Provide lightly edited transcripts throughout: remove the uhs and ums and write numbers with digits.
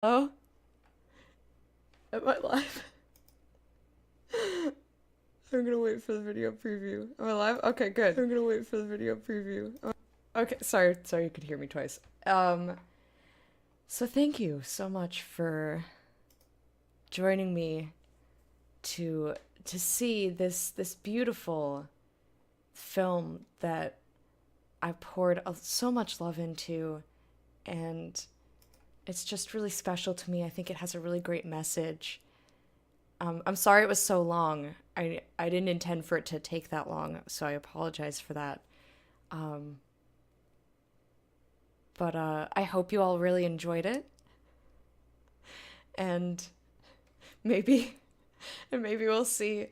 Oh, am I live? I'm gonna wait for the video preview. Am I live? Okay, good. I'm gonna wait for the video preview. Okay, sorry you could hear me twice. So thank you so much for joining me to see this beautiful film that I poured so much love into, and it's just really special to me. I think it has a really great message. I'm sorry it was so long. I didn't intend for it to take that long, so I apologize for that. Um, but I hope you all really enjoyed it, and maybe maybe we'll see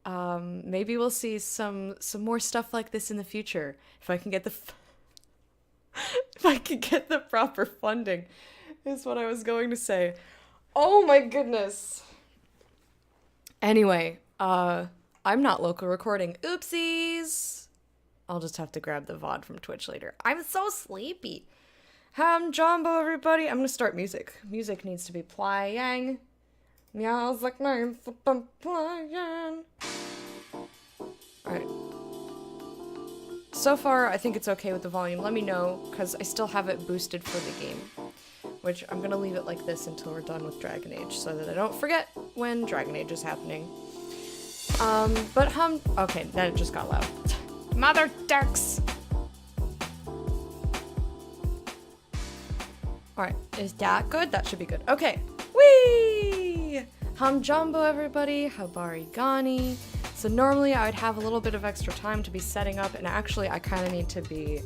maybe we'll see some more stuff like this in the future if I can get if I can get the proper funding. Is what I was going to say. Oh my goodness. Anyway, I'm not local recording. Oopsies. I'll just have to grab the VOD from Twitch later. I'm so sleepy. Ham Jumbo, everybody. I'm gonna start music. Music needs to be playing. Meows like names playing. Alright. So far, I think it's okay with the volume. Let me know, because I still have it boosted for the game. Which I'm gonna leave it like this until we're done with Dragon Age, so that I don't forget when Dragon Age is happening. Okay, then it just got loud. Mother ducks! Alright, is that good? That should be good. Okay, whee! Jumbo, everybody. Habari Gani. So normally I would have a little bit of extra time to be setting up, and actually I kind of need to be,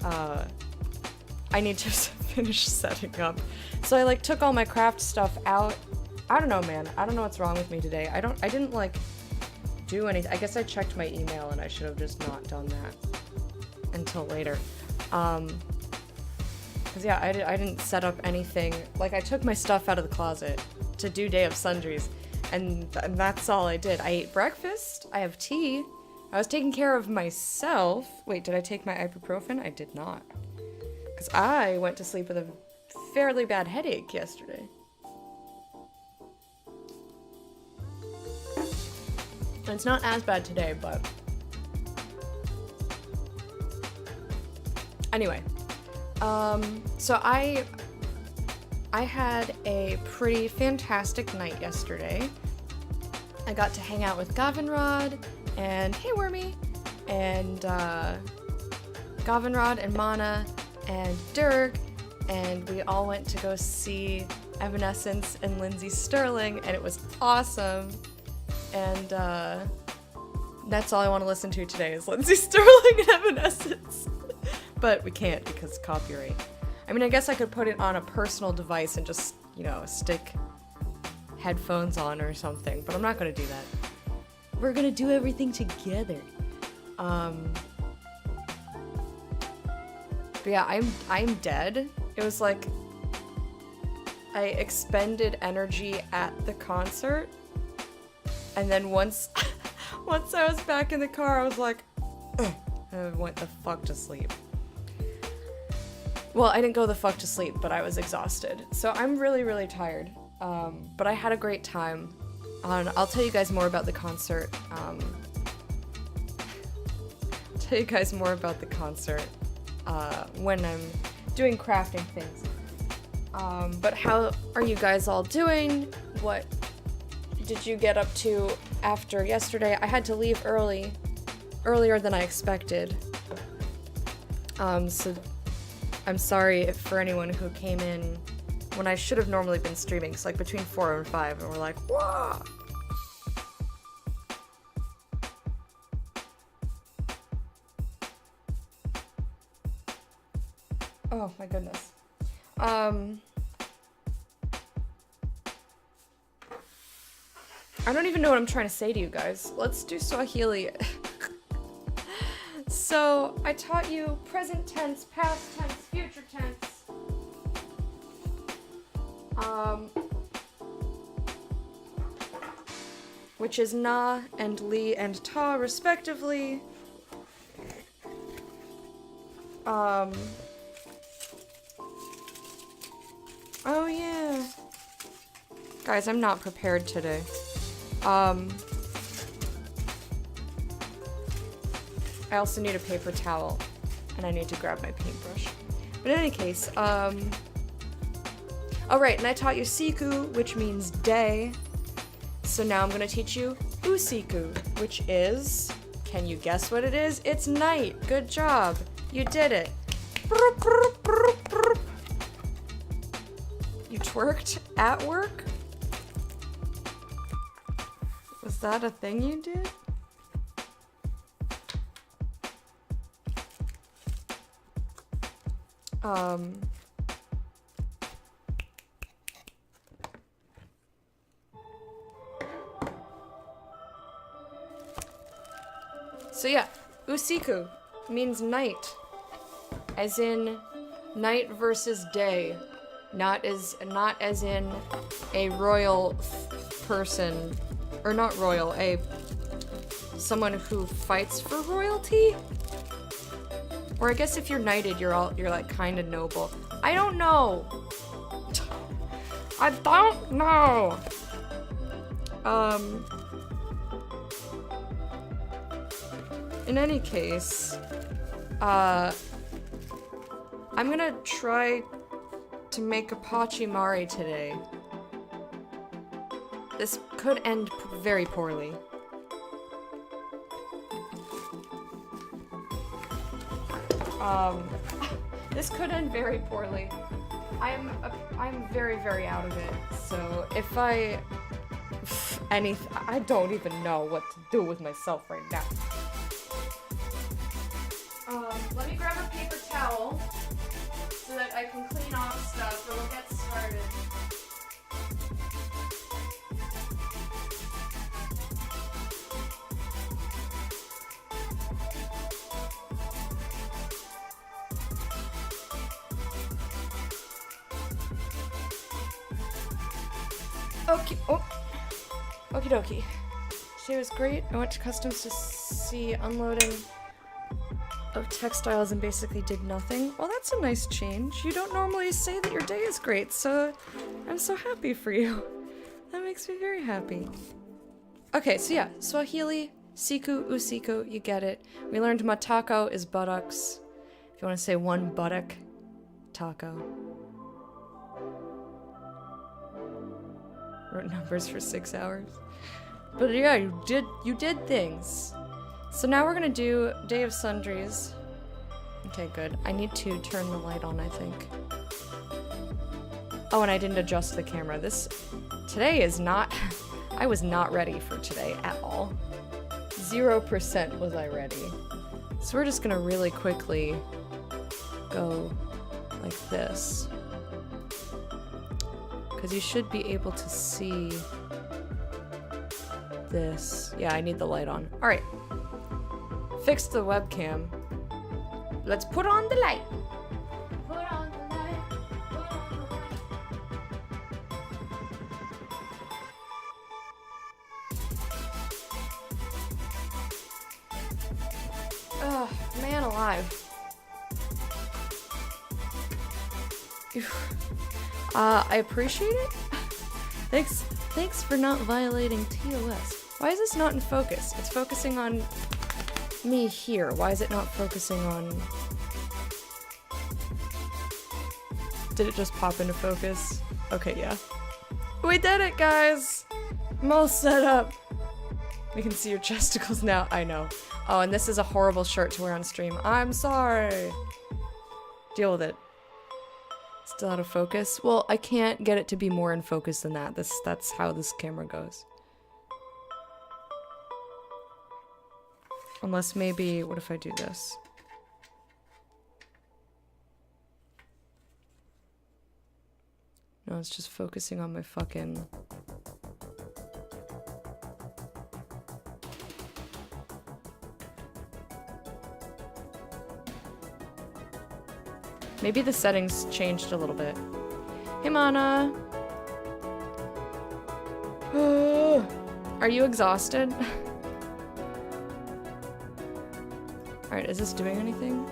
I need to finish setting up. So I like took all my craft stuff out. I don't know, man. I don't know what's wrong with me today. I didn't like do anything. I guess I checked my email and I should have just not done that until later. Cause yeah, I didn't set up anything. Like I took my stuff out of the closet to do Day of Sundries, and that's all I did. I ate breakfast. I have tea. I was taking care of myself. Wait, did I take my ibuprofen? I did not. Because I went to sleep with a fairly bad headache yesterday. And it's not as bad today, but... Anyway. So I had a pretty fantastic night yesterday. I got to hang out with Gavinrod and Hey Wormy and Gavinrod and Mana and Dirk, and we all went to go see Evanescence and Lindsay Sterling, and it was awesome. And that's all I want to listen to today is Lindsay Sterling and Evanescence. But we can't because copyright. I mean, I guess I could put it on a personal device and just, you know, stick headphones on or something, but I'm not gonna do that. We're gonna do everything together. But yeah, I'm dead. It was like I expended energy at the concert, and then once I was back in the car, I was like, ugh, and I went the fuck to sleep. Well, I didn't go the fuck to sleep, but I was exhausted. So I'm really, really tired. But I had a great time. I'll tell you guys more about the concert. When I'm doing crafting things. But how are you guys all doing? What did you get up to after yesterday? I had to leave earlier than I expected. So I'm sorry for anyone who came in when I should have normally been streaming. It's like between 4 and 5, and we're like, whoa! Oh my goodness. I don't even know what I'm trying to say to you guys. Let's do Swahili. So, I taught you present tense, past tense, future tense. Which is na and li and ta respectively. Oh yeah. Guys, I'm not prepared today. I also need a paper towel, and I need to grab my paintbrush. But in any case, oh right, and I taught you siku, which means day. So now I'm gonna teach you usiku, which is, can you guess what it is? It's night. Good job. You did it. You twerked at work? Was that a thing you did? So yeah, usiku means night, as in night versus day, not as in a royal person, or not royal, someone who fights for royalty. Or I guess if you're knighted, you're like kind of noble. I don't know. I don't know. In any case, I'm gonna try to make a pachimari today. This could end very poorly. This could end very poorly. I'm very, very out of it. So if I don't even know what to do with myself right now. Let me grab a paper towel so that I can clean off stuff, and we'll get started. Okay. Oh. Okie dokie. Today was great. I went to customs to see unloading of textiles and basically did nothing. Well, that's a nice change. You don't normally say that your day is great, so I'm so happy for you. That makes me very happy. Okay, so yeah, Swahili, siku, usiku, you get it. We learned matako is buttocks. If you want to say one buttock, taco. Wrote numbers for 6 hours. But yeah, you did things. So now we're gonna do Day of Sundries. Okay, good. I need to turn the light on, I think. Oh, and I didn't adjust the camera. Today is not, I was not ready for today at all. 0% was I ready. So we're just gonna really quickly go like this. Because you should be able to see this. Yeah, I need the light on. All right. Fixed the webcam. Let's put on the light. Put on the light. Put on the light. Ugh, man alive. I appreciate it. Thanks for not violating TOS. Why is this not in focus? It's focusing on me here. Why is it not focusing on... Did it just pop into focus? Okay, yeah. We did it, guys! I'm all set up. We can see your chesticles now. I know. Oh, and this is a horrible shirt to wear on stream. I'm sorry. Deal with it. Still out of focus? Well, I can't get it to be more in focus than that. That's how this camera goes. Unless maybe, what if I do this? No, it's just focusing on my fucking... Maybe the settings changed a little bit. Hey, Mana! Are you exhausted? Alright, is this doing anything?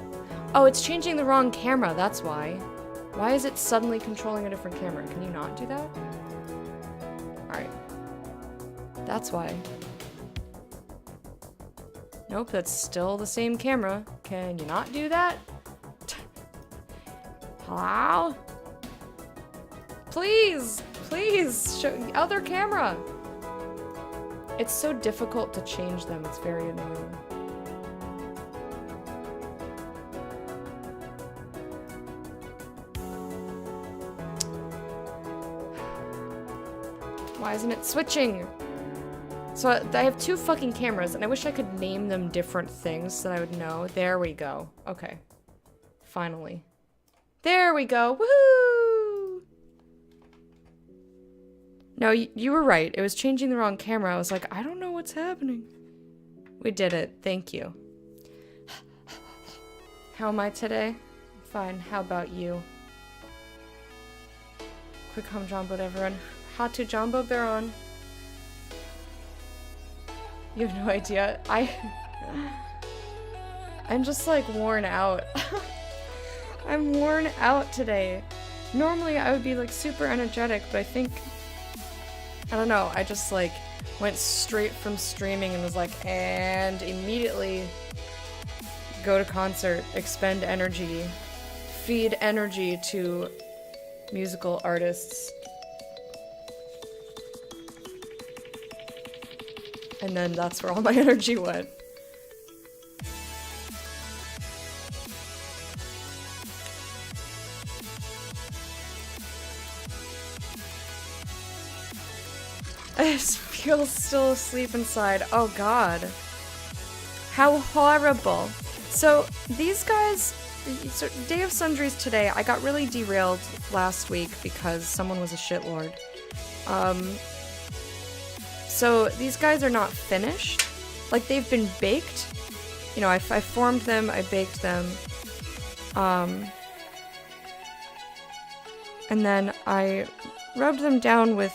Oh, it's changing the wrong camera, that's why. Why is it suddenly controlling a different camera? Can you not do that? Alright. That's why. Nope, that's still the same camera. Can you not do that? Hello? Please! Please! Show the other camera! It's so difficult to change them, it's very annoying. Why isn't it switching? So I have two fucking cameras, and I wish I could name them different things so that I would know. There we go. Okay. Finally. There we go. Woohoo! No, you were right. It was changing the wrong camera. I was like, I don't know what's happening. We did it. Thank you. How am I today? Fine. How about you? Quick hum jumbo to everyone. Hatu Jumbo Baron. You have no idea. I'm just like worn out. I'm worn out today. Normally I would be like super energetic, but I don't know, I just like went straight from streaming and was like, and immediately go to concert, expend energy, feed energy to musical artists. And then that's where all my energy went. I feel still asleep inside. Oh god. How horrible. So these guys, so Day of Sundries today, I got really derailed last week because someone was a shitlord. So these guys are not finished. Like, they've been baked. You know, I formed them, I baked them. And then I rubbed them down with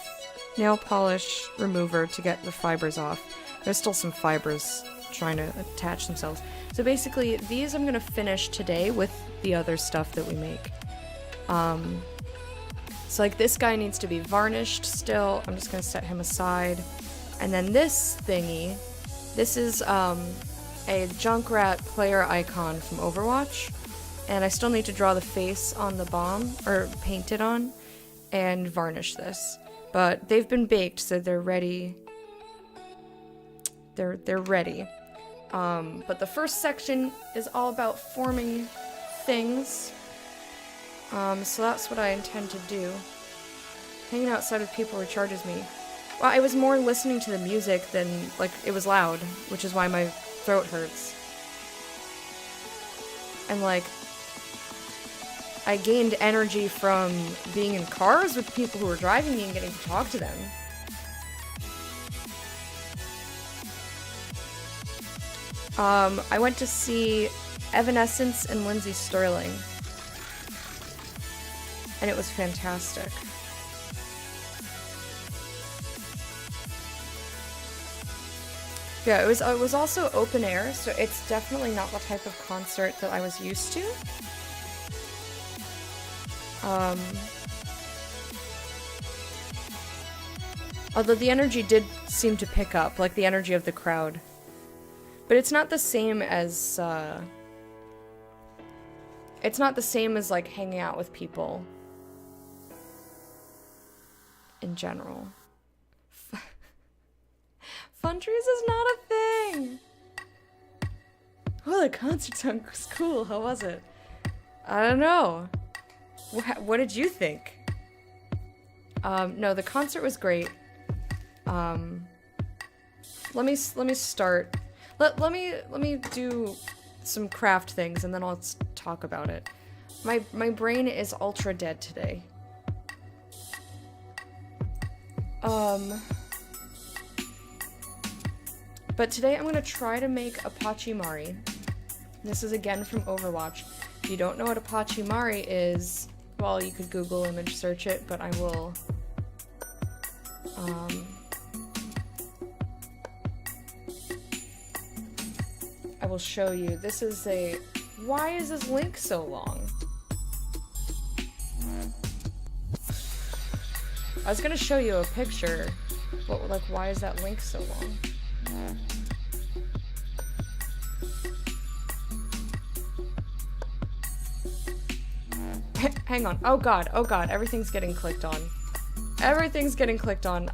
nail polish remover to get the fibers off. There's still some fibers trying to attach themselves. So basically, these I'm gonna finish today with the other stuff that we make. So like this guy needs to be varnished still. I'm just gonna set him aside. And then this thingy, this is a Junkrat player icon from Overwatch. And I still need to draw the face on the bomb, or paint it on, and varnish this. But they've been baked, so they're ready. They're ready. But the first section is all about forming things. So that's what I intend to do. Hanging outside with people recharges me. Well, I was more listening to the music than, like, it was loud, which is why my throat hurts. And, like, I gained energy from being in cars with people who were driving me and getting to talk to them. I went to see Evanescence and Lindsay Sterling. And it was fantastic. Yeah, it was also open air, so it's definitely not the type of concert that I was used to. Although the energy did seem to pick up, like the energy of the crowd. But it's not the same as, it's not the same as, like, hanging out with people. In general. Sundries is not a thing! Well, the concert song was cool, how was it? I don't know. What did you think? No, the concert was great. Let me start. Let me do some craft things and then I'll talk about it. My brain is ultra dead today. But today I'm gonna try to make a Pachimari. This is again from Overwatch. If you don't know what a Pachimari is, well, you could Google image search it, but I will, show you. This is a... Why is this link so long? I was gonna show you a picture, but like, why is that link so long? Hang on. Oh god, everything's getting clicked on. Everything's getting clicked on.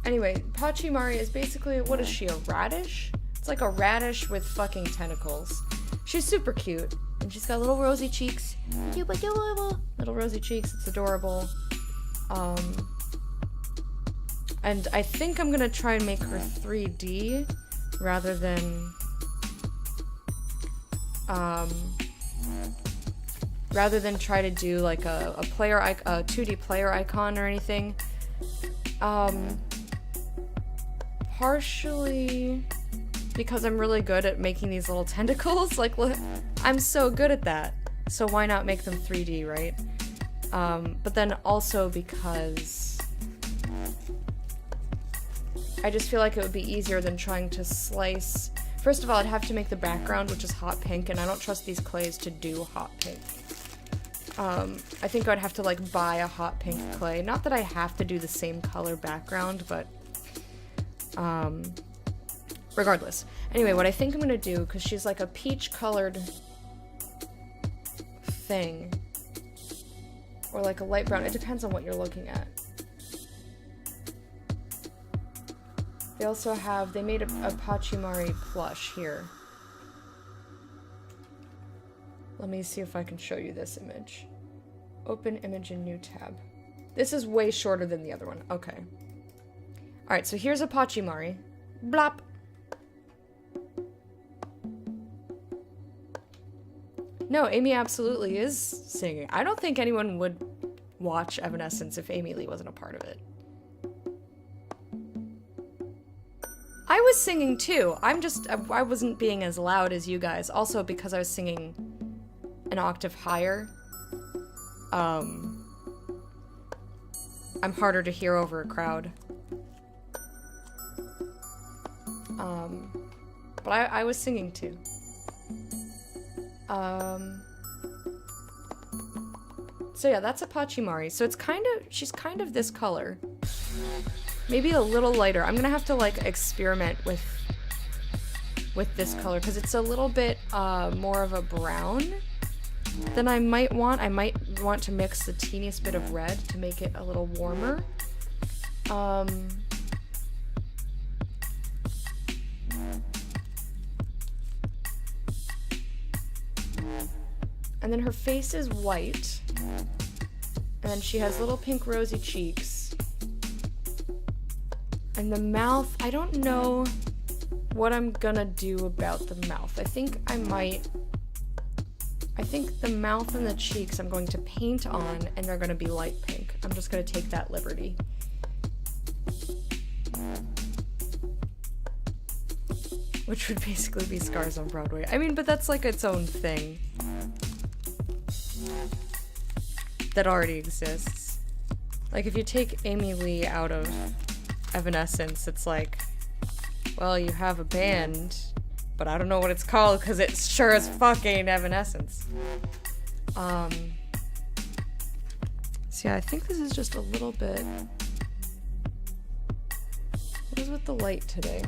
Anyway, Pachimari is basically, what is she, a radish? It's like a radish with fucking tentacles. She's super cute, and she's got little rosy cheeks. Little rosy cheeks, it's adorable. And I think I'm gonna try and make her 3D rather than try to do like a 2D player icon or anything. Partially because I'm really good at making these little tentacles. Like, look, I'm so good at that. So why not make them 3D, right? But then also because I just feel like it would be easier than trying to slice. First of all, I'd have to make the background, which is hot pink, and I don't trust these clays to do hot pink. I think I'd have to like buy a hot pink clay. Not that I have to do the same color background, but regardless. Anyway, what I think I'm gonna do, because she's like a peach colored thing, or like a light brown, it depends on what you're looking at. They also have, they made a Pachimari plush here. Let me see if I can show you this image. Open image in new tab. This is way shorter than the other one. Okay. Alright, so here's a Pachimari. Blop! No, Amy absolutely is singing. I don't think anyone would watch Evanescence if Amy Lee wasn't a part of it. I was singing too. I wasn't being as loud as you guys. Also because I was singing an octave higher. I'm harder to hear over a crowd. But I was singing too. So yeah, that's a Pachimari. So it's she's kind of this color. Maybe a little lighter. I'm gonna have to like experiment with this color because it's a little bit more of a brown than I might want. I might want to mix the teeniest bit of red to make it a little warmer. And then her face is white. And then she has little pink rosy cheeks. And the mouth, I don't know what I'm gonna do about the mouth. I think the mouth and the cheeks I'm going to paint on, and they're gonna be light pink. I'm just gonna take that liberty. Which would basically be Scars on Broadway. I mean, but that's like its own thing. That already exists. Like, if you take Amy Lee out of Evanescence, it's like, well, you have a band, but I don't know what it's called because it sure as fuck ain't Evanescence. So yeah, I think this is just a little bit... What is with the light today?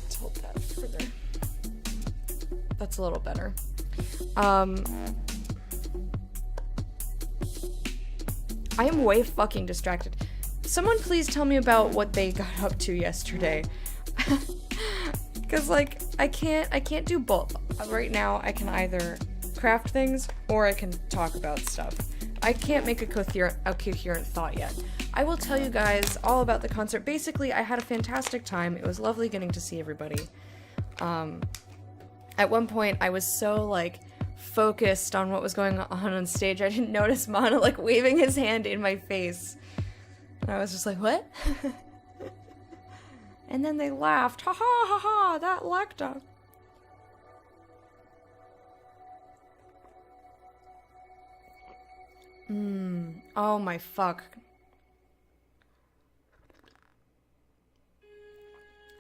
Tilt that further. That's a little better. I am way fucking distracted. Someone please tell me about what they got up to yesterday. Cause like, I can't do both. Right now, I can either craft things or I can talk about stuff. I can't make a coherent thought yet. I will tell you guys all about the concert. Basically, I had a fantastic time. It was lovely getting to see everybody. At one point, I was so, like, focused on what was going on stage, I didn't notice Mana, like, waving his hand in my face. And I was just like, what? And then they laughed. Ha ha ha ha, that Lecta. Oh my fuck.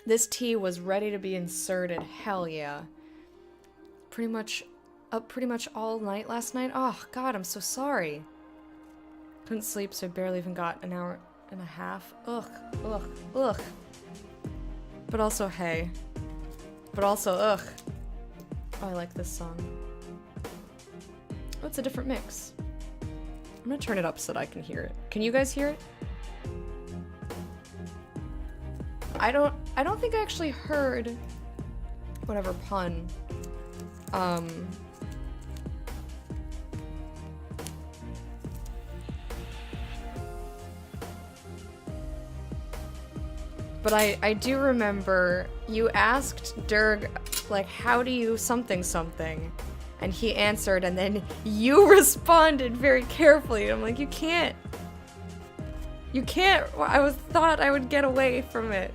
This tea was ready to be inserted. Hell yeah. Up pretty much all night last night. Oh god, I'm so sorry. Couldn't sleep, so I barely even got an hour and a half. Ugh, ugh, ugh. But also, hey. But also, ugh. Oh, I like this song. Oh, it's a different mix. I'm gonna turn it up so that I can hear it. Can you guys hear it? I don't think I actually heard whatever pun. But I do remember you asked Derg, like, how do you something something? And he answered, and then you responded very carefully. And I'm like, you can't. You can't. Thought I would get away from it.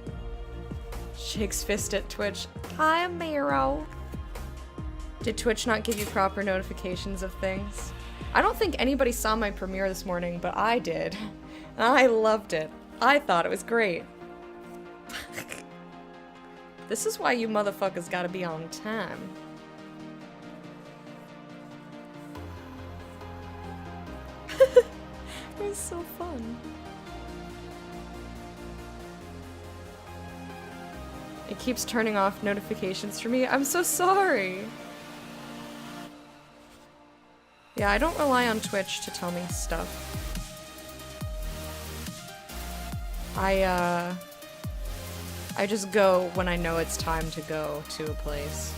Shakes fist at Twitch. Hi, Miro. Did Twitch not give you proper notifications of things? I don't think anybody saw my premiere this morning, but I did. I loved it. I thought it was great. This is why you motherfuckers gotta be on time. It was so fun. It keeps turning off notifications for me. I'm so sorry. Yeah, I don't rely on Twitch to tell me stuff. I just go when I know it's time to go to a place.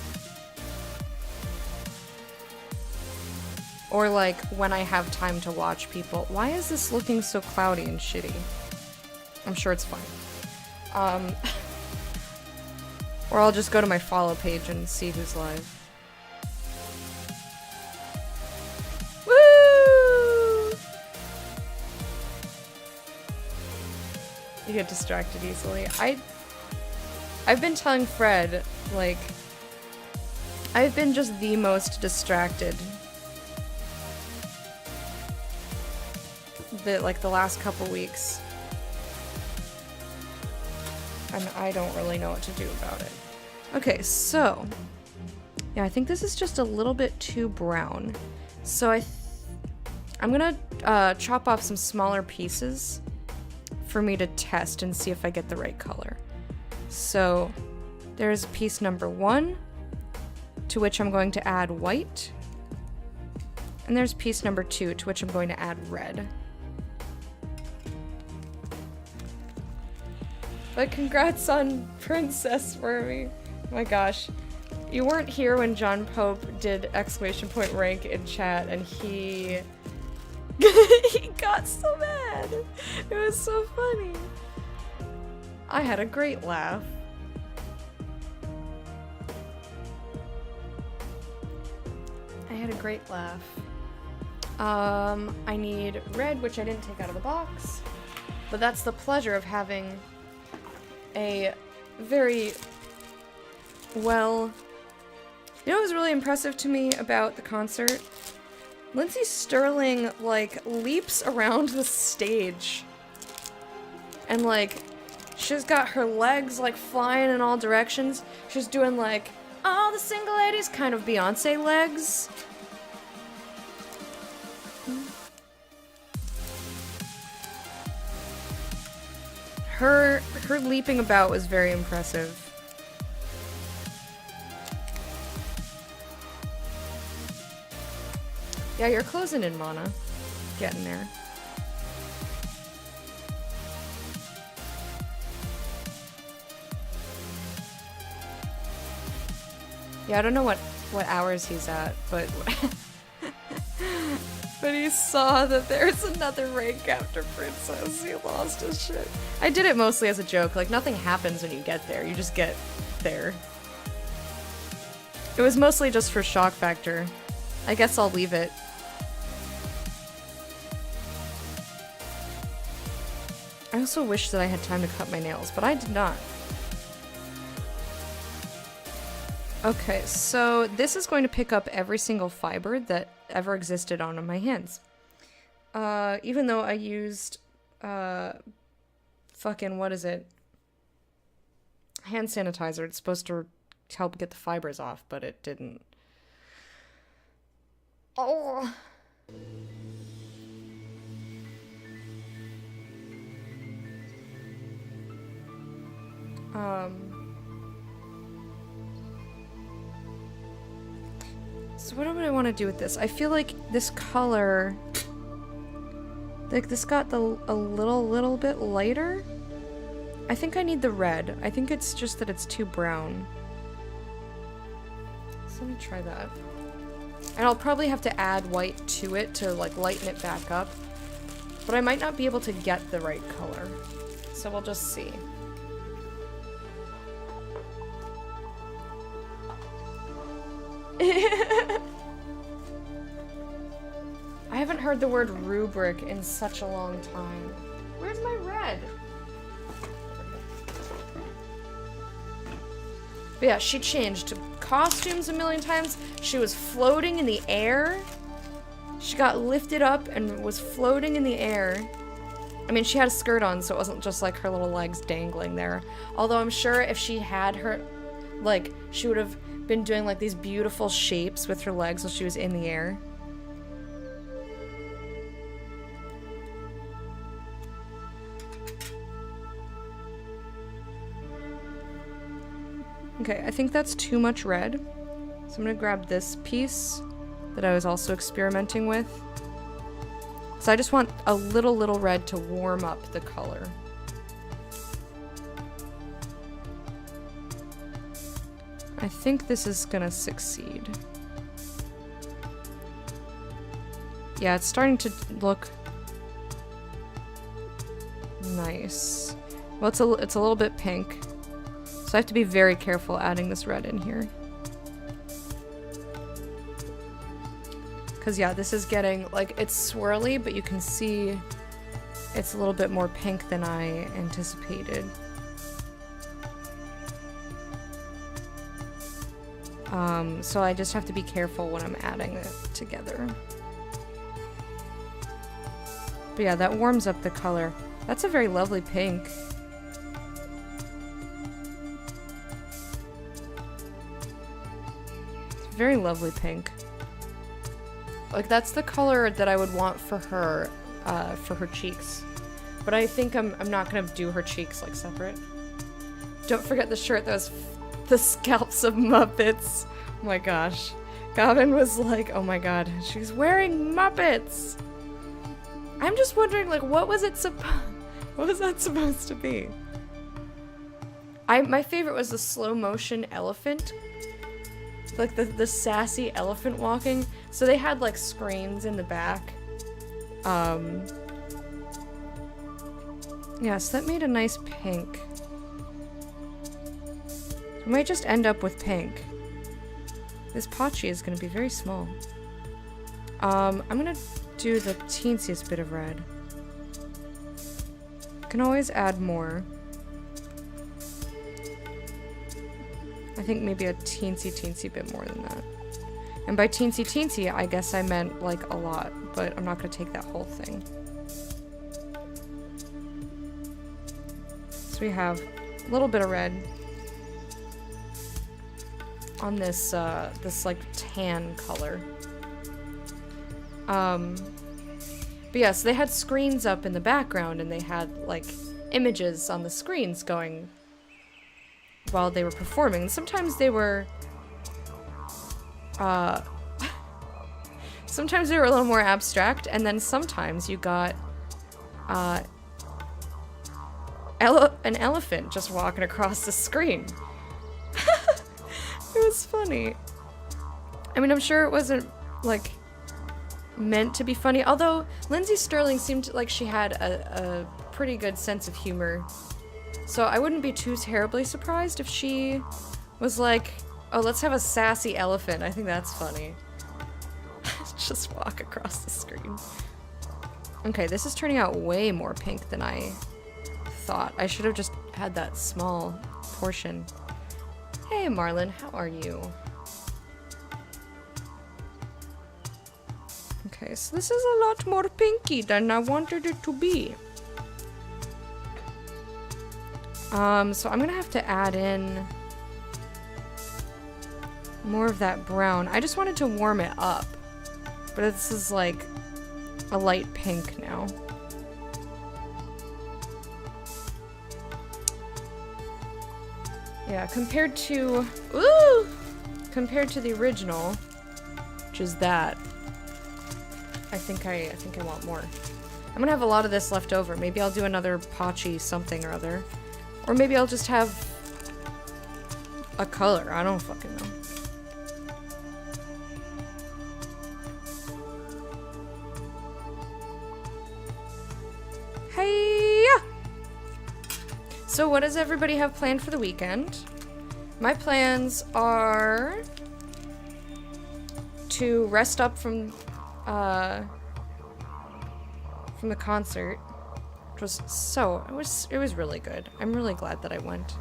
Or like when I have time to watch people. Why is this looking so cloudy and shitty? I'm sure it's fine. Or I'll just go to my follow page and see who's live. Woo! You get distracted easily. I've been telling Fred, like, I've been just the most distracted the last couple weeks. And I don't really know what to do about it. Okay, so yeah, I think this is just a little bit too brown. So I'm gonna chop off some smaller pieces for me to test and see if I get the right color. So there's piece number 1, to which I'm going to add white. And there's piece number 2, to which I'm going to add red. But congrats on Princess Wormy. Oh my gosh. You weren't here when John Pope did ! Rank in chat and he he got so mad. It was so funny. I had a great laugh. I need red, which I didn't take out of the box. But that's the pleasure of having a very well... You know what was really impressive to me about the concert? Lindsay Sterling, like, leaps around the stage. And, like, she's got her legs, like, flying in all directions. She's doing, like, all the single ladies kind of Beyonce legs. Her leaping about was very impressive. Yeah, you're closing in, Mana. Getting there. Yeah, I don't know what hours he's at, but but he saw that there's another rank after Princess. He lost his shit. I did it mostly as a joke. Like, nothing happens when you get there. You just get there. It was mostly just for shock factor. I guess I'll leave it. I also wish that I had time to cut my nails, but I did not. Okay, so this is going to pick up every single fiber that ever existed on my hands. Even though I used, fucking, what is it? Hand sanitizer. It's supposed to help get the fibers off, but it didn't. Oh. So what do I want to do with this? I feel like this color, like this got a little bit lighter. I think I need the red. I think it's just that it's too brown. So let me try that. And I'll probably have to add white to it to like lighten it back up. But I might not be able to get the right color. So we'll just see. I haven't heard the word rubric in such a long time. Where's my red? But yeah, she changed costumes a million times. She was floating in the air. She got lifted up and was floating in the air. I mean, she had a skirt on, so it wasn't just like her little legs dangling there. Although I'm sure if she had her, like, she would have been doing like these beautiful shapes with her legs while she was in the air. Okay, I think that's too much red. So I'm gonna grab this piece that I was also experimenting with. So I just want a little red to warm up the color. I think this is gonna succeed. Yeah, it's starting to look nice. Well, it's a little bit pink. So I have to be very careful adding this red in here. Because yeah, this is getting, like, it's swirly, but you can see it's a little bit more pink than I anticipated. So I just have to be careful when I'm adding it together. But yeah, that warms up the color. That's a very lovely pink. Very lovely pink. Like, that's the color that I would want for her cheeks. But I think I'm not gonna do her cheeks, like, separate. Don't forget the shirt that was the scalps of Muppets. Oh my gosh. Gavin was like, oh my god, she's wearing Muppets! I'm just wondering, like, what was that supposed to be? My favorite was the slow motion elephant. Like the sassy elephant walking. So they had like screens in the back. Yeah, so that made a nice pink. We might just end up with pink. This Pachi is gonna be very small. I'm gonna do the teensiest bit of red. Can always add more. I think maybe a teensy bit more than that. And by teensy, I guess I meant like a lot, but I'm not gonna take that whole thing. So we have a little bit of red on this, this like tan color. But yeah, so they had screens up in the background and they had like images on the screens going while they were performing. And sometimes they were, sometimes they were a little more abstract, and then sometimes you got, an elephant just walking across the screen. It was funny. I mean, I'm sure it wasn't, like, meant to be funny, although Lindsay Sterling seemed like she had a pretty good sense of humor. So I wouldn't be too terribly surprised if she was like, oh, let's have a sassy elephant. I think that's funny. Just walk across the screen. Okay, this is turning out way more pink than I thought. I should have just had that small portion. Hey, Marlon, how are you? Okay. Okay, so this is a lot more pinky than I wanted it to be. So I'm gonna have to add in more of that brown. I just wanted to warm it up, but this is like a light pink now. Yeah, compared to the original, which is that, I think I want more. I'm gonna have a lot of this left over. Maybe I'll do another Pachi something or other. Or maybe I'll just have a color. I don't fucking know. Hey-ya! So what does everybody have planned for the weekend? My plans are to rest up from the concert, which was it was really good. I'm really glad that I went.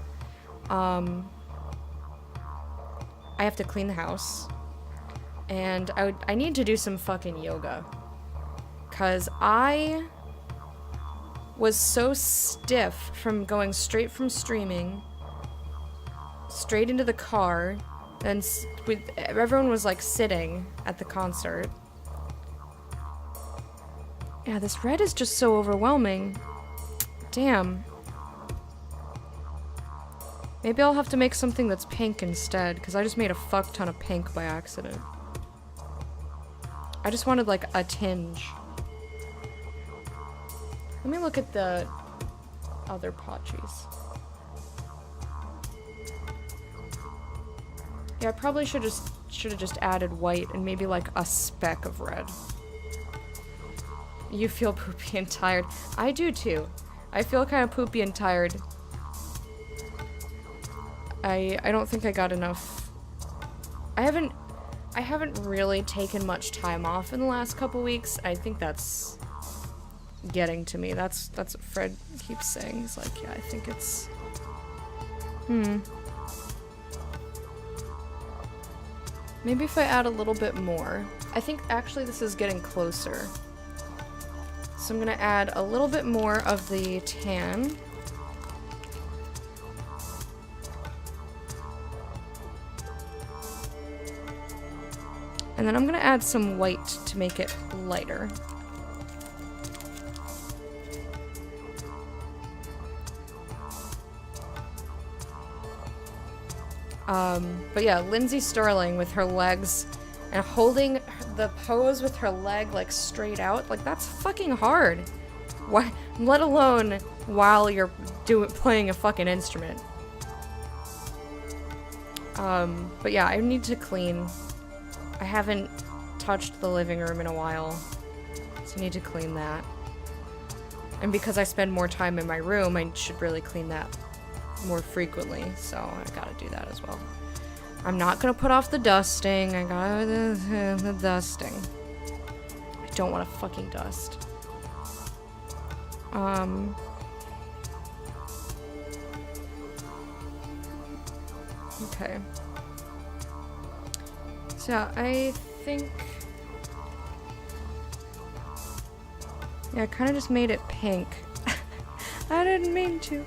I have to clean the house, and I need to do some fucking yoga, cause I was so stiff from going straight from streaming straight into the car, and everyone was like sitting at the concert. Yeah, this red is just so overwhelming. Damn. Maybe I'll have to make something that's pink instead, because I just made a fuck ton of pink by accident. I just wanted like a tinge. Let me look at the other Pachis. Yeah, I probably should have just added white and maybe like a speck of red. You feel poopy and tired. I do too. I feel kind of poopy and tired. I don't think I got enough. I haven't really taken much time off in the last couple weeks. I think that's getting to me. That's what Fred keeps saying. He's like, yeah, I think it's maybe if I add a little bit more. I think actually this is getting closer. So I'm gonna add a little bit more of the tan. And then I'm gonna add some white to make it lighter. But yeah, Lindsay Sterling with her legs and holding the pose with her leg like straight out, like that's fucking hard. Why, let alone while you're playing a fucking instrument. But yeah, I need to clean. I haven't touched the living room in a while, so I need to clean that. And because I spend more time in my room, I should really clean that more frequently, so I gotta do that as well. I'm not gonna put off the dusting. I gotta the dusting. I don't want to fucking dust. Okay. So yeah, I think, yeah, I kind of just made it pink. I didn't mean to.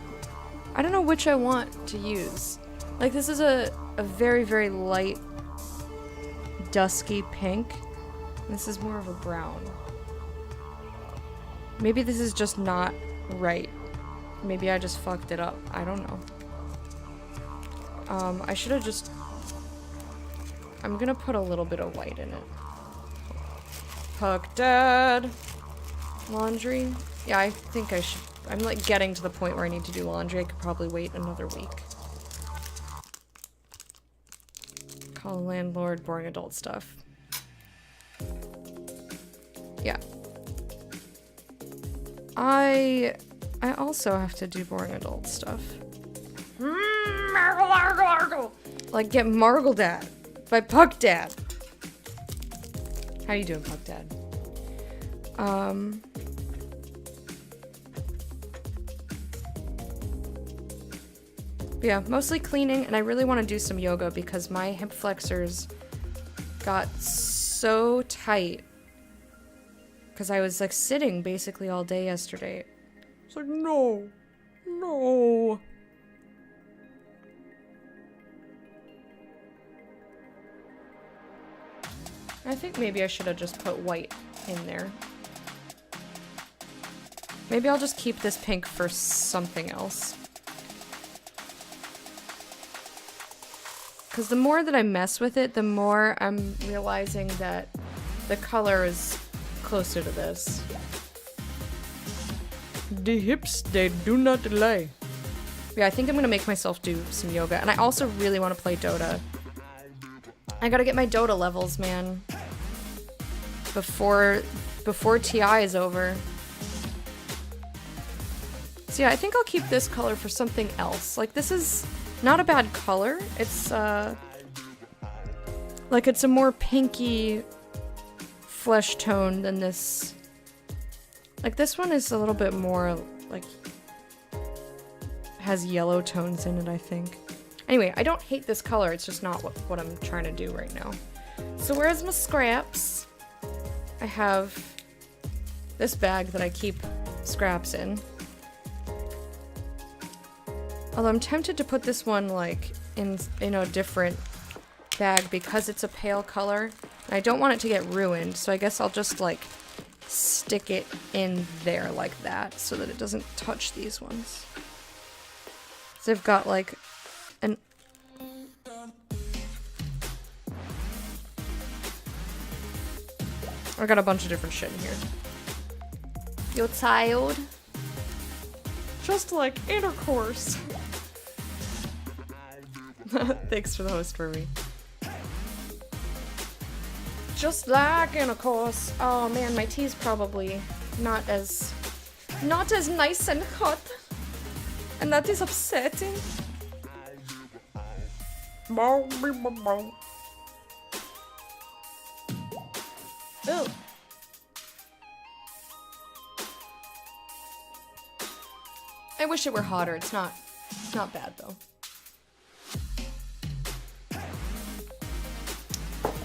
I don't know which I want to use. Like, this is a very, very light, dusky pink. This is more of a brown. Maybe this is just not right. Maybe I just fucked it up. I don't know. I should have just... I'm gonna put a little bit of white in it. Puck Dad! Laundry? Yeah, I think I should... I'm like getting to the point where I need to do laundry. I could probably wait another week. Call landlord, boring adult stuff. Yeah. I also have to do boring adult stuff. Margle, margle, margle! Like, get margled at by Puck Dad. How you doing, Puck Dad? Yeah, mostly cleaning, and I really want to do some yoga because my hip flexors got so tight Because I was like sitting basically all day yesterday. It's like, no. No. I think maybe I should have just put white in there. Maybe I'll just keep this pink for something else. Because the more that I mess with it, the more I'm realizing that the color is closer to this. The hips, they do not lie. Yeah, I think I'm gonna make myself do some yoga. And I also really want to play Dota. I gotta get my Dota levels, man. Before TI is over. So yeah, I think I'll keep this color for something else. Like, this is not a bad color. It's, like, it's a more pinky flesh tone than this. Like, this one is a little bit more, like, has yellow tones in it, I think. Anyway, I don't hate this color. It's just not what I'm trying to do right now. So where's my scraps? I have this bag that I keep scraps in. Although I'm tempted to put this one, like, in a different bag because it's a pale color. And I don't want it to get ruined, so I guess I'll just, like, stick it in there like that so that it doesn't touch these ones. So I've got, like, an... I got a bunch of different shit in here. You're tired? Just like intercourse. Thanks for the host for me. Just like intercourse. Oh man, my tea's probably not as nice and hot. And that is upsetting. Ooh. I wish it were hotter. It's not bad though.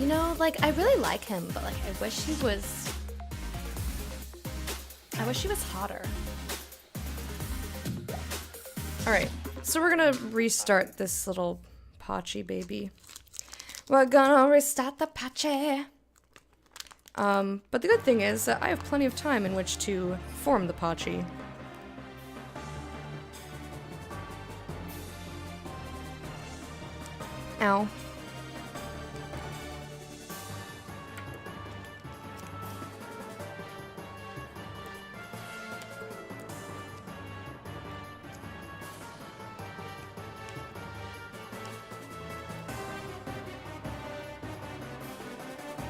You know, like, I really like him, but like, I wish he was hotter. Alright, so we're gonna restart this little Pachi baby. We're gonna restart the Pachi. But the good thing is that I have plenty of time in which to form the Pachi. Ow.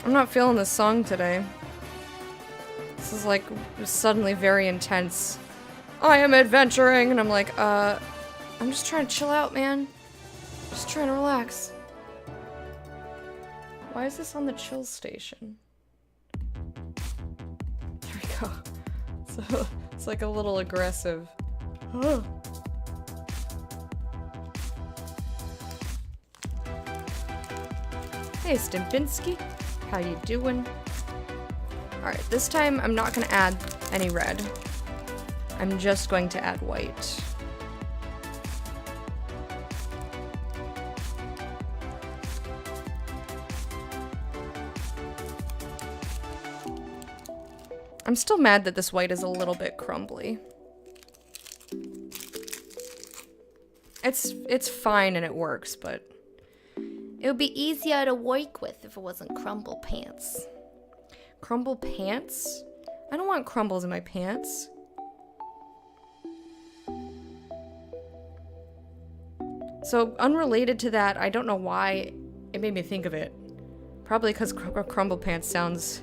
I'm not feeling this song today. This is like suddenly very intense. I am adventuring, and I'm like, I'm just trying to chill out, man. Just trying to relax. Why is this on the chill station? There we go. So it's like a little aggressive. Oh. Hey, Stimpinski. How you doing? Alright, this time I'm not gonna add any red. I'm just going to add white. I'm still mad that this white is a little bit crumbly. It's fine and it works, but It would be easier to work with if it wasn't crumble pants. Crumble pants? I don't want crumbles in my pants. So, unrelated to that, I don't know why it made me think of it. Probably because crumble pants sounds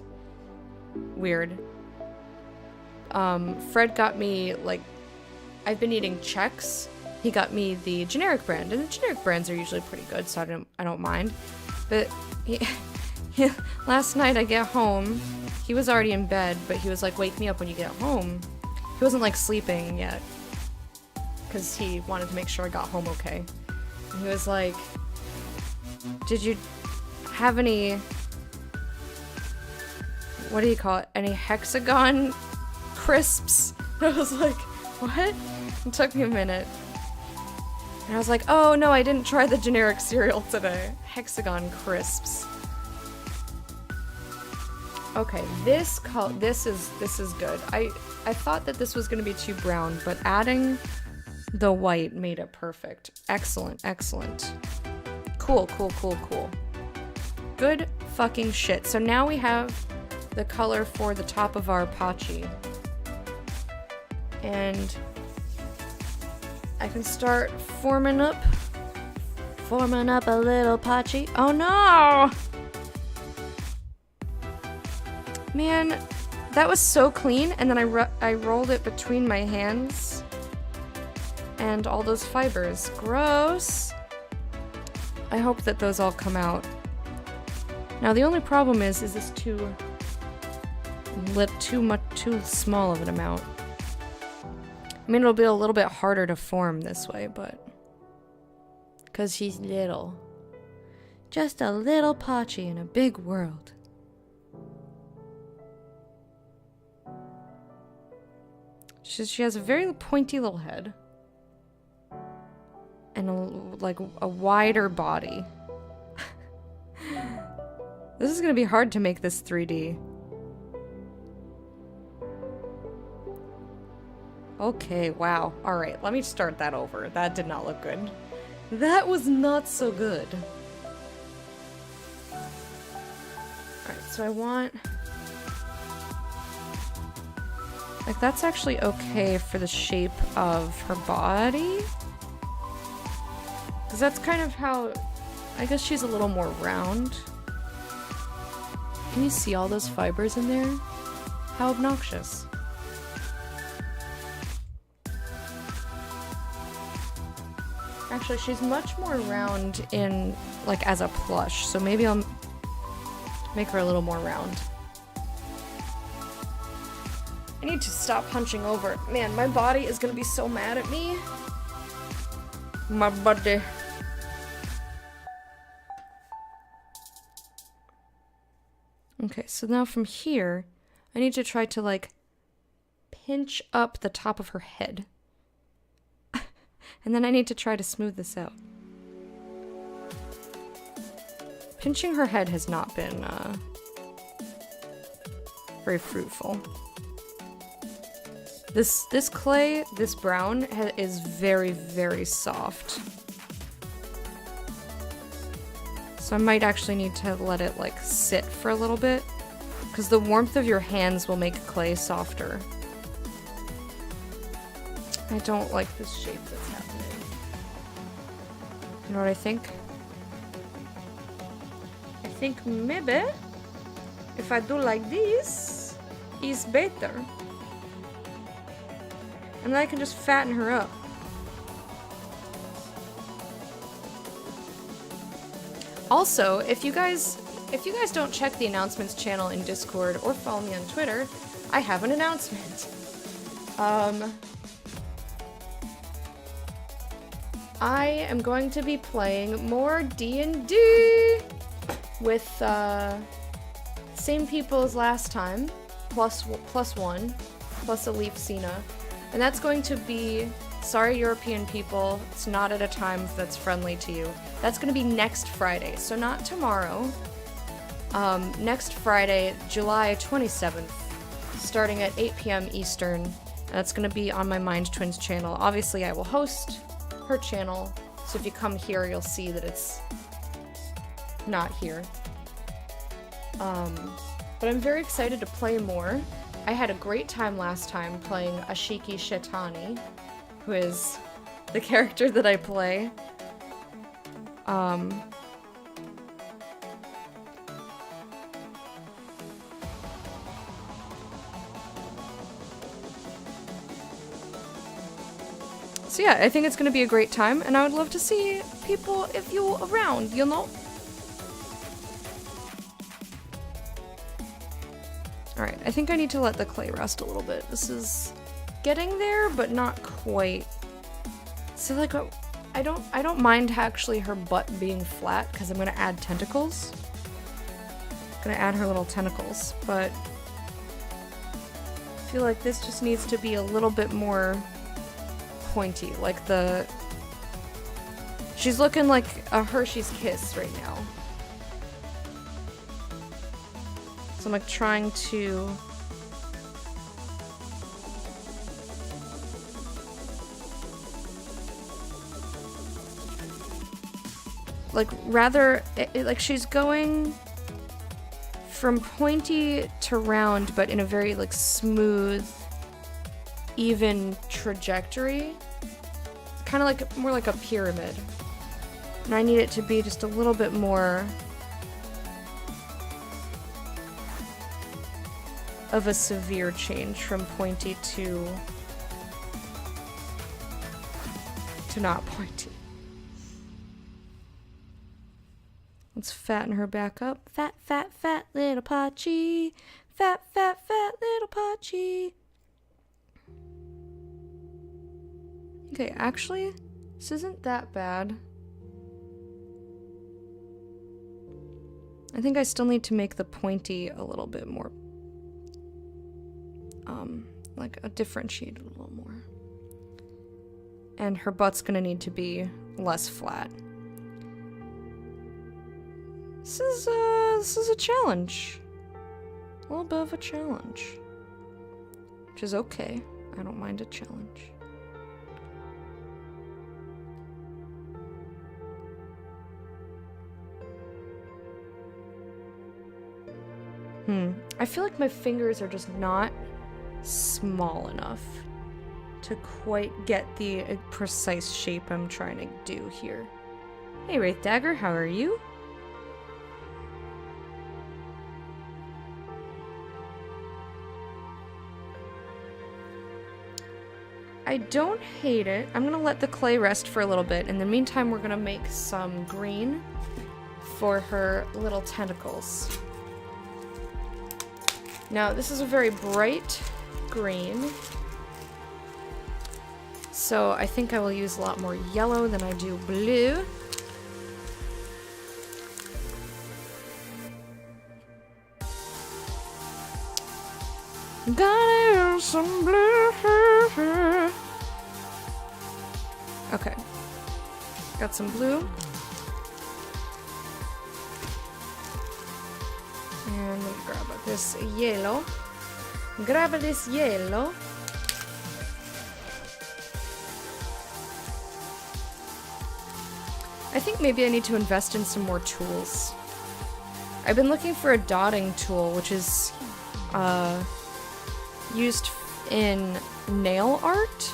weird. Fred got me, like, I've been eating Chex. He got me the generic brand, and the generic brands are usually pretty good, so I don't mind. But last night I get home, he was already in bed, but he was like, wake me up when you get home. He wasn't like sleeping yet, because he wanted to make sure I got home okay. And he was like, did you have any what do you call it? Any hexagon crisps? I was like, what? It took me a minute. And I was like, oh no, I didn't try the generic cereal today. Hexagon crisps. Okay, this is good. I thought that this was gonna be too brown, but adding the white made it perfect. Excellent, excellent. Cool, cool, cool, cool. Good fucking shit. So now we have the color for the top of our Pachi. And I can start forming up a little Pachi. Oh no! Man, that was so clean, and then I rolled it between my hands and all those fibers. Gross. I hope that those all come out. Now the only problem is this too small of an amount? I mean, it'll be a little bit harder to form this way, but because she's little. Just a little Pachi in a big world. She has a very pointy little head. And a wider body. This is gonna be hard to make this 3D. Okay, wow. Alright, let me start that over. That did not look good. That was not so good. Alright, so I want... Like, that's actually okay for the shape of her body. Because that's kind of how... I guess she's a little more round. Can you see all those fibers in there? How obnoxious. Actually, she's much more round in, like, as a plush. So maybe I'll make her a little more round. I need to stop hunching over. Man, my body is gonna be so mad at me. My body. Okay, so now from here, I need to try to, like, pinch up the top of her head. And then I need to try to smooth this out. Pinching her head has not been, very fruitful. This clay, this brown, is very, very soft. So I might actually need to let it, like, sit for a little bit. Because the warmth of your hands will make clay softer. I don't like this shape that's happening. You know what I think? I think maybe if I do like this, it's better. And then I can just fatten her up. Also, if you guys don't check the announcements channel in Discord or follow me on Twitter, I have an announcement. I am going to be playing more D&D with same people as last time, plus one, plus a Leaf Cena. And that's going to be, sorry European people, it's not at a time that's friendly to you. That's going to be next Friday, so not tomorrow. Next Friday, July 27th, starting at 8 p.m. Eastern. That's going to be on my Mind Twins channel. Obviously, I will host her channel, so if you come here, you'll see that it's not here. But I'm very excited to play more. I had a great time last time playing Ashiki Shetani, who is the character that I play. So yeah, I think it's gonna be a great time, and I would love to see people if you're around, you know? Alright, I think I need to let the clay rest a little bit. This is getting there, but not quite. So like, I don't mind actually her butt being flat, because I'm gonna add tentacles. I'm gonna add her little tentacles, but feel like this just needs to be a little bit more pointy, like the... She's looking like a Hershey's Kiss right now. So I'm like trying to... Like rather, like she's going from pointy to round, but in a very like smooth, even trajectory. Kind of like more like a pyramid. And I need it to be just a little bit more of a severe change from pointy to not pointy. Let's fatten her back up. Fat, fat, fat little Pachi. Fat, fat, fat little Pachi. Okay, actually, this isn't that bad. I think I still need to make the pointy a little bit more, like a differentiated a little more. And her butt's gonna need to be less flat. This is a challenge. A little bit of a challenge. Which is okay. I don't mind a challenge. I feel like my fingers are just not small enough to quite get the precise shape I'm trying to do here. Hey Wraith Dagger, how are you? I don't hate it. I'm gonna let the clay rest for a little bit. In the meantime, we're gonna make some green for her little tentacles. Now, this is a very bright green, so I think I will use a lot more yellow than I do blue. Gotta use some blue. Okay. Got some blue. And we'll grab this yellow. Grab this yellow. I think maybe I need to invest in some more tools. I've been looking for a dotting tool, which is used in nail art.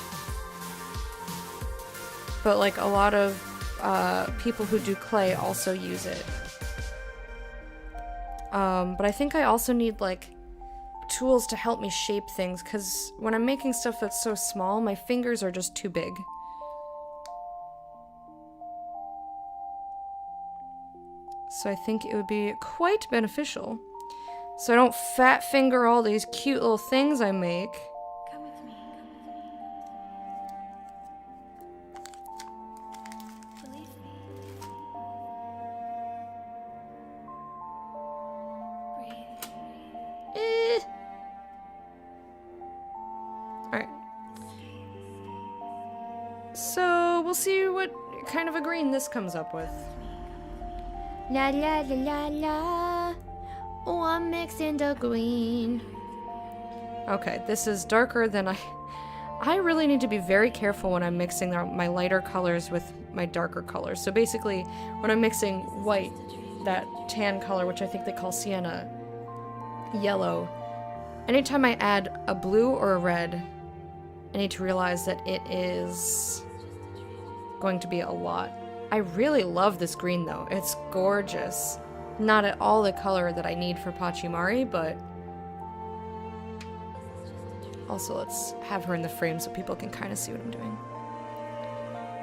But like a lot of people who do clay also use it. But I think I also need like tools to help me shape things, because when I'm making stuff that's so small, my fingers are just too big. So I think it would be quite beneficial, so I don't fat finger all these cute little things I make. Come with me. Believe me. Breathe. Alright. So we'll see what kind of a green this comes up with. La la la la la. Oh, I'm mixing the green. Okay, this is darker than I really need to be very careful when I'm mixing my lighter colors with my darker colors. So basically, when I'm mixing white, that tan color, which I think they call sienna, yellow, anytime I add a blue or a red, I need to realize that it is going to be a lot. I really love this green though. It's gorgeous. Not at all the color that I need for Pachimari, but also let's have her in the frame so people can kind of see what I'm doing.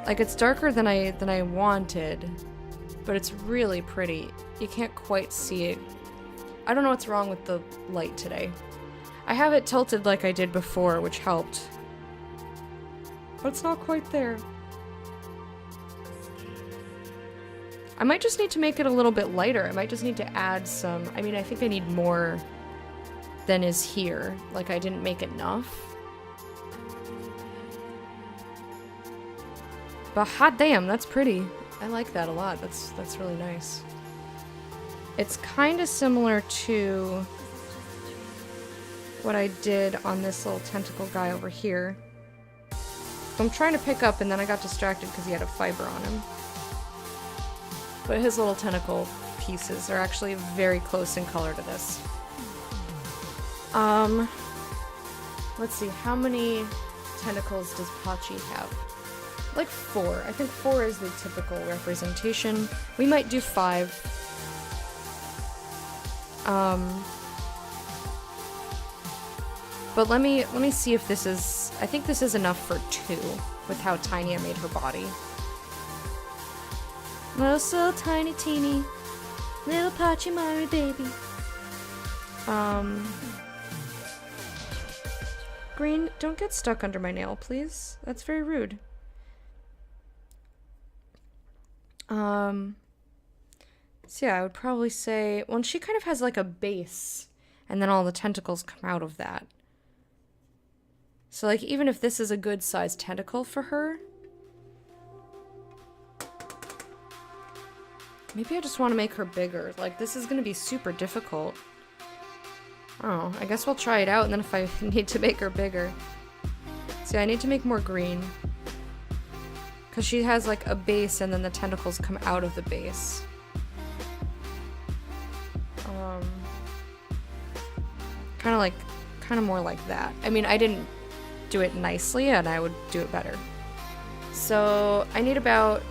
Like, it's darker than I wanted, but it's really pretty. You can't quite see it. I don't know what's wrong with the light today. I have it tilted like I did before, which helped. But it's not quite there. I might just need to make it a little bit lighter. I might just need to add some... I mean, I think I need more than is here. Like, I didn't make enough. But hot damn, that's pretty. I like that a lot. That's really nice. It's kind of similar to what I did on this little tentacle guy over here. So I'm trying to pick up, and then I got distracted because he had a fiber on him. But his little tentacle pieces are actually very close in color to this. Let's see, how many tentacles does Pachi have? Like 4. I think 4 is the typical representation. We might do 5. But let me see if this is... I think this is enough for 2, with how tiny I made her body. Oh, so tiny, teeny. Little Pachimari baby. Green, don't get stuck under my nail, please. That's very rude. So yeah, I would probably say... Well, she kind of has like a base, and then all the tentacles come out of that. So, like, even if this is a good-sized tentacle for her... Maybe I just want to make her bigger. Like, this is going to be super difficult. Oh, I guess we'll try it out, and then if I need to make her bigger... See, I need to make more green. Because she has, like, a base, and then the tentacles come out of the base. Kind of more like that. I mean, I didn't do it nicely, and I would do it better. So, I need about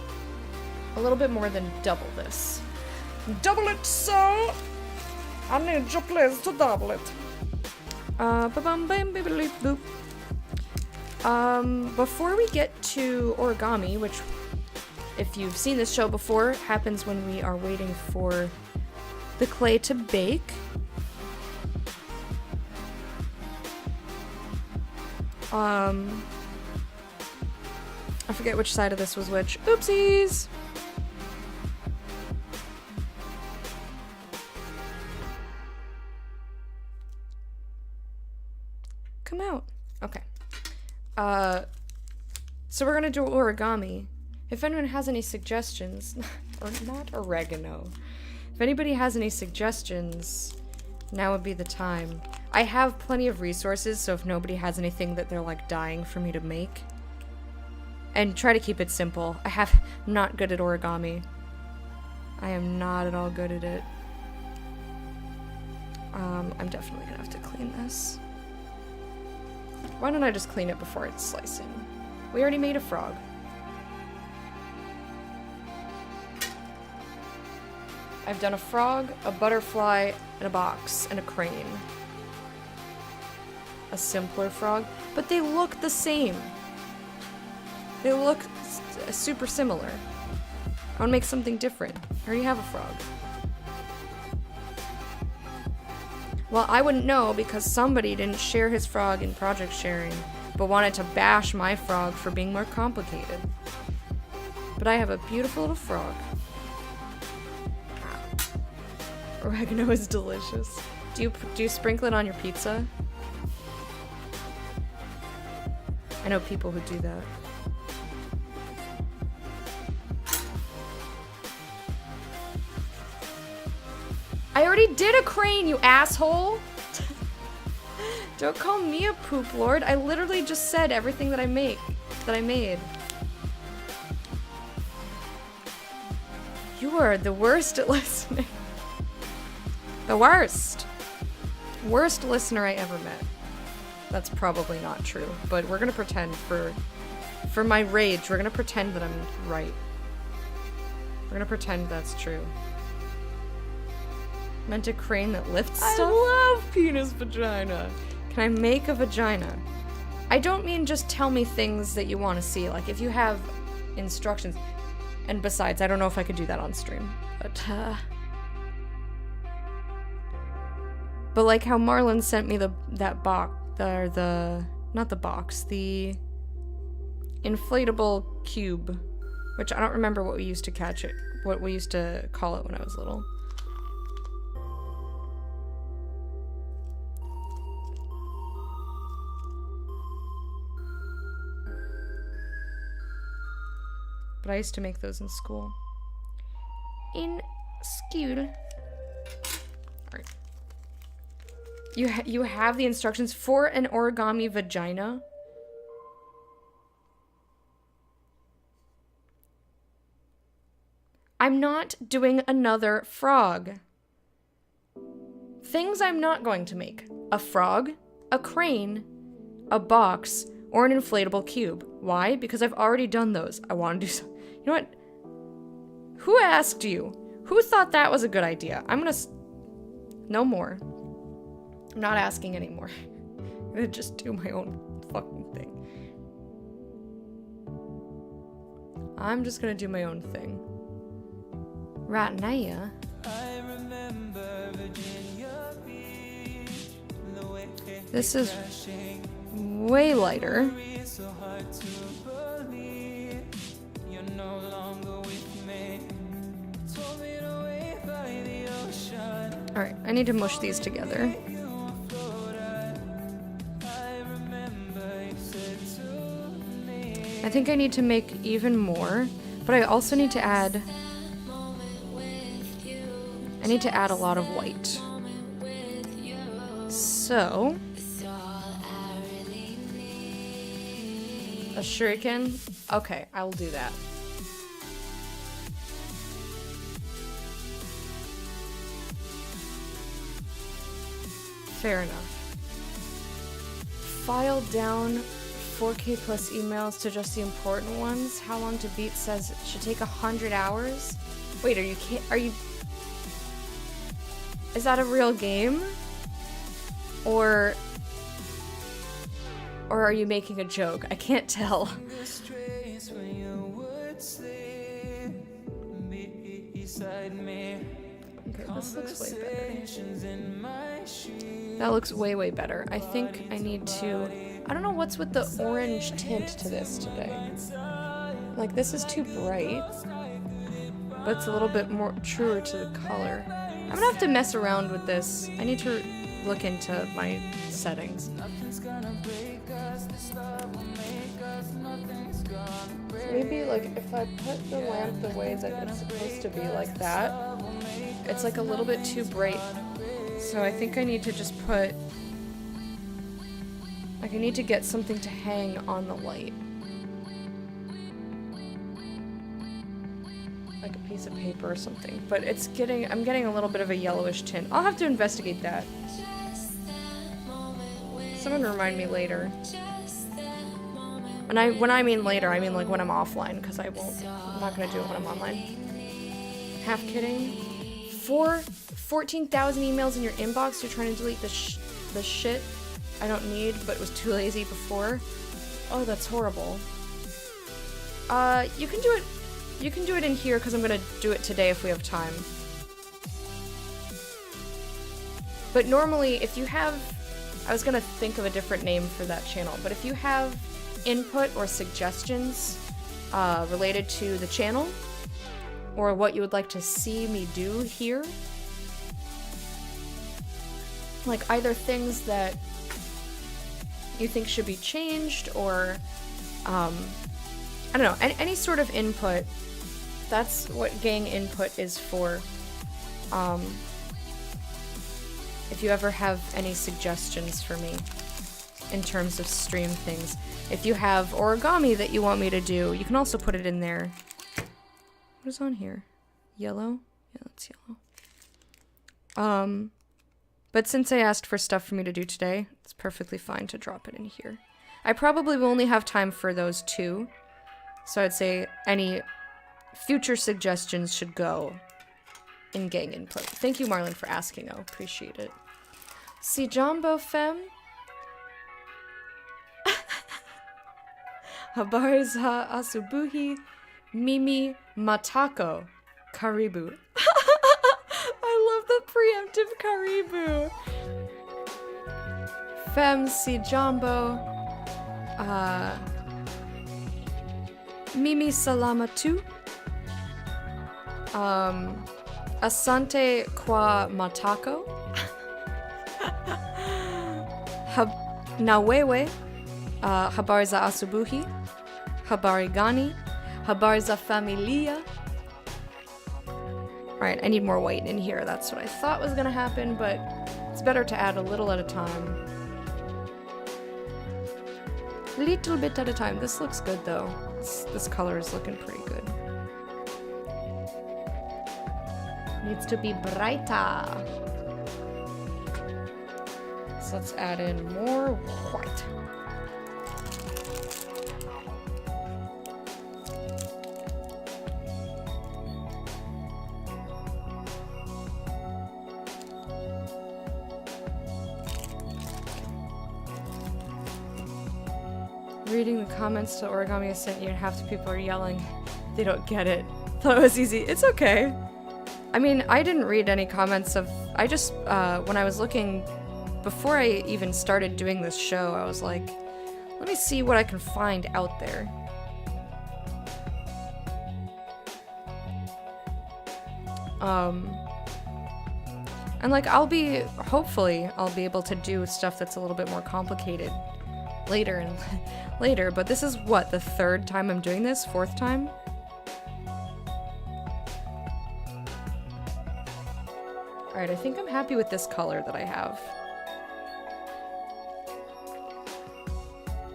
a little bit more than double this. Double it, so! I need you please to double it. Before we get to origami, which, if you've seen this show before, happens when we are waiting for the clay to bake. I forget which side of this was which. Oopsies! Come out. Okay. So we're gonna do origami. If anyone has any suggestions, or not oregano. If anybody has any suggestions, now would be the time. I have plenty of resources, so if nobody has anything that they're like dying for me to make. And try to keep it simple. I'm not good at origami. I am not at all good at it. I'm definitely gonna have to clean this. Why don't I just clean it before it's slicing? We already made a frog. I've done a frog, a butterfly, and a box, and a crane. A simpler frog, but they look the same. They look super similar. I want to make something different. I already have a frog. Well, I wouldn't know because somebody didn't share his frog in project sharing, but wanted to bash my frog for being more complicated. But I have a beautiful little frog. Oregano is delicious. Do you sprinkle it on your pizza? I know people who do that. I already did a crane, you asshole! Don't call me a poop lord. I literally just said everything that I made. You are the worst at listening. The worst. Worst listener I ever met. That's probably not true, but we're gonna pretend for my rage, we're gonna pretend that I'm right. We're gonna pretend that's true. Meant a crane that lifts stuff? I love penis vagina. Can I make a vagina? I don't mean just tell me things that you want to see. Like, if you have instructions. And besides, I don't know if I could do that on stream. But like how Marlon sent me that box, not the box, the inflatable cube, which I don't remember what we used to call it when I was little. But I used to make those in school. In school. Alright. You have the instructions for an origami vagina? I'm not doing another frog. Things I'm not going to make. A frog, a crane, a box, or an inflatable cube. Why? Because I've already done those. I want to do so. You know what? Who asked you? Who thought that was a good idea? I'm gonna... No more. I'm not asking anymore. I'm gonna just do my own fucking thing. I'm just gonna do my own thing. Right now. This is way lighter. Alright, I need to mush these together. I think I need to make even more, but I also need to add... I need to add a lot of white. So... A shuriken? Okay, I will do that. Fair enough. File down 4K plus emails to just the important ones. How long to beat says it should take 100 hours? Wait, are you... Is that a real game? Or are you making a joke? I can't tell. Okay, this looks way better. That looks way, way better. I think I need to... I don't know what's with the orange tint to this today. Like, this is too bright, but it's a little bit more truer to the color. I'm gonna have to mess around with this. I need to look into my settings. Maybe, like, if I put the lamp the way that it's supposed to be, like that, it's, like, a little bit too bright. So I think I need to just put... Like, I need to get something to hang on the light. Like a piece of paper or something. But it's getting... I'm getting a little bit of a yellowish tint. I'll have to investigate that. Someone remind me later. And when I mean later, I mean like when I'm offline, because I'm not gonna do it when I'm online. Half kidding. 14,000 emails in your inbox. You're trying to delete the shit I don't need, but was too lazy before. Oh, that's horrible. You can do it. You can do it in here because I'm gonna do it today if we have time. But normally, if you have, I was gonna think of a different name for that channel, but if you have input or suggestions related to the channel or what you would like to see me do here, like either things that you think should be changed or I don't know, any sort of input, that's what gang input is for. If you ever have any suggestions for me in terms of stream things. If you have origami that you want me to do, you can also put it in there. What is on here? Yellow? Yeah, that's yellow. But since I asked for stuff for me to do today, it's perfectly fine to drop it in here. I probably will only have time for those two. So I'd say any future suggestions should go in gang input. Thank you, Marlon, for asking. I appreciate it. Si Jumbo Fem. Habari za asubuhi. Mimi Matako. Karibu. I love the preemptive Karibu. Fem si Jumbo. Mimi Salamatu. Asante kwa Matako. Nawewe. Habari za asubuhi. Habari gani. Habarza Familia. Alright, I need more white in here. That's what I thought was gonna happen, but it's better to add a little at a time. Little bit at a time. This looks good though. This color is looking pretty good. Needs to be brighter. So let's add in more white. Reading the comments to origami I sent you and half the people are yelling. They don't get it. Thought it was easy. It's okay. I mean, I didn't read any comments of... I just, when I was looking... Before I even started doing this show, I was like, let me see what I can find out there. And like, hopefully, I'll be able to do stuff that's a little bit more complicated later, but this is what, the third time I'm doing this? Fourth time? Alright, I think I'm happy with this color that I have.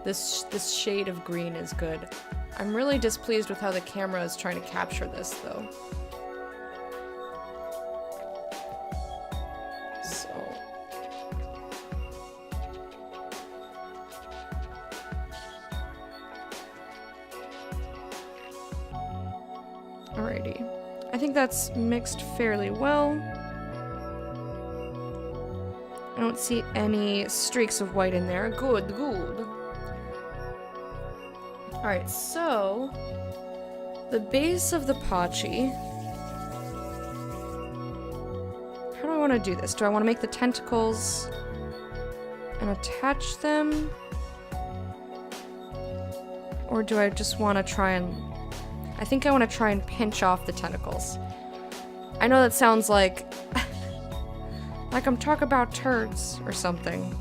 This shade of green is good. I'm really displeased with how the camera is trying to capture this, though. So... Alrighty. I think that's mixed fairly well. I don't see any streaks of white in there. Good, good. Alright, so... the base of the Pachi... How do I want to do this? Do I want to make the tentacles and attach them? Or do I just want to try and... I think I want to try and pinch off the tentacles. I know that sounds like... like I'm talking about turds or something.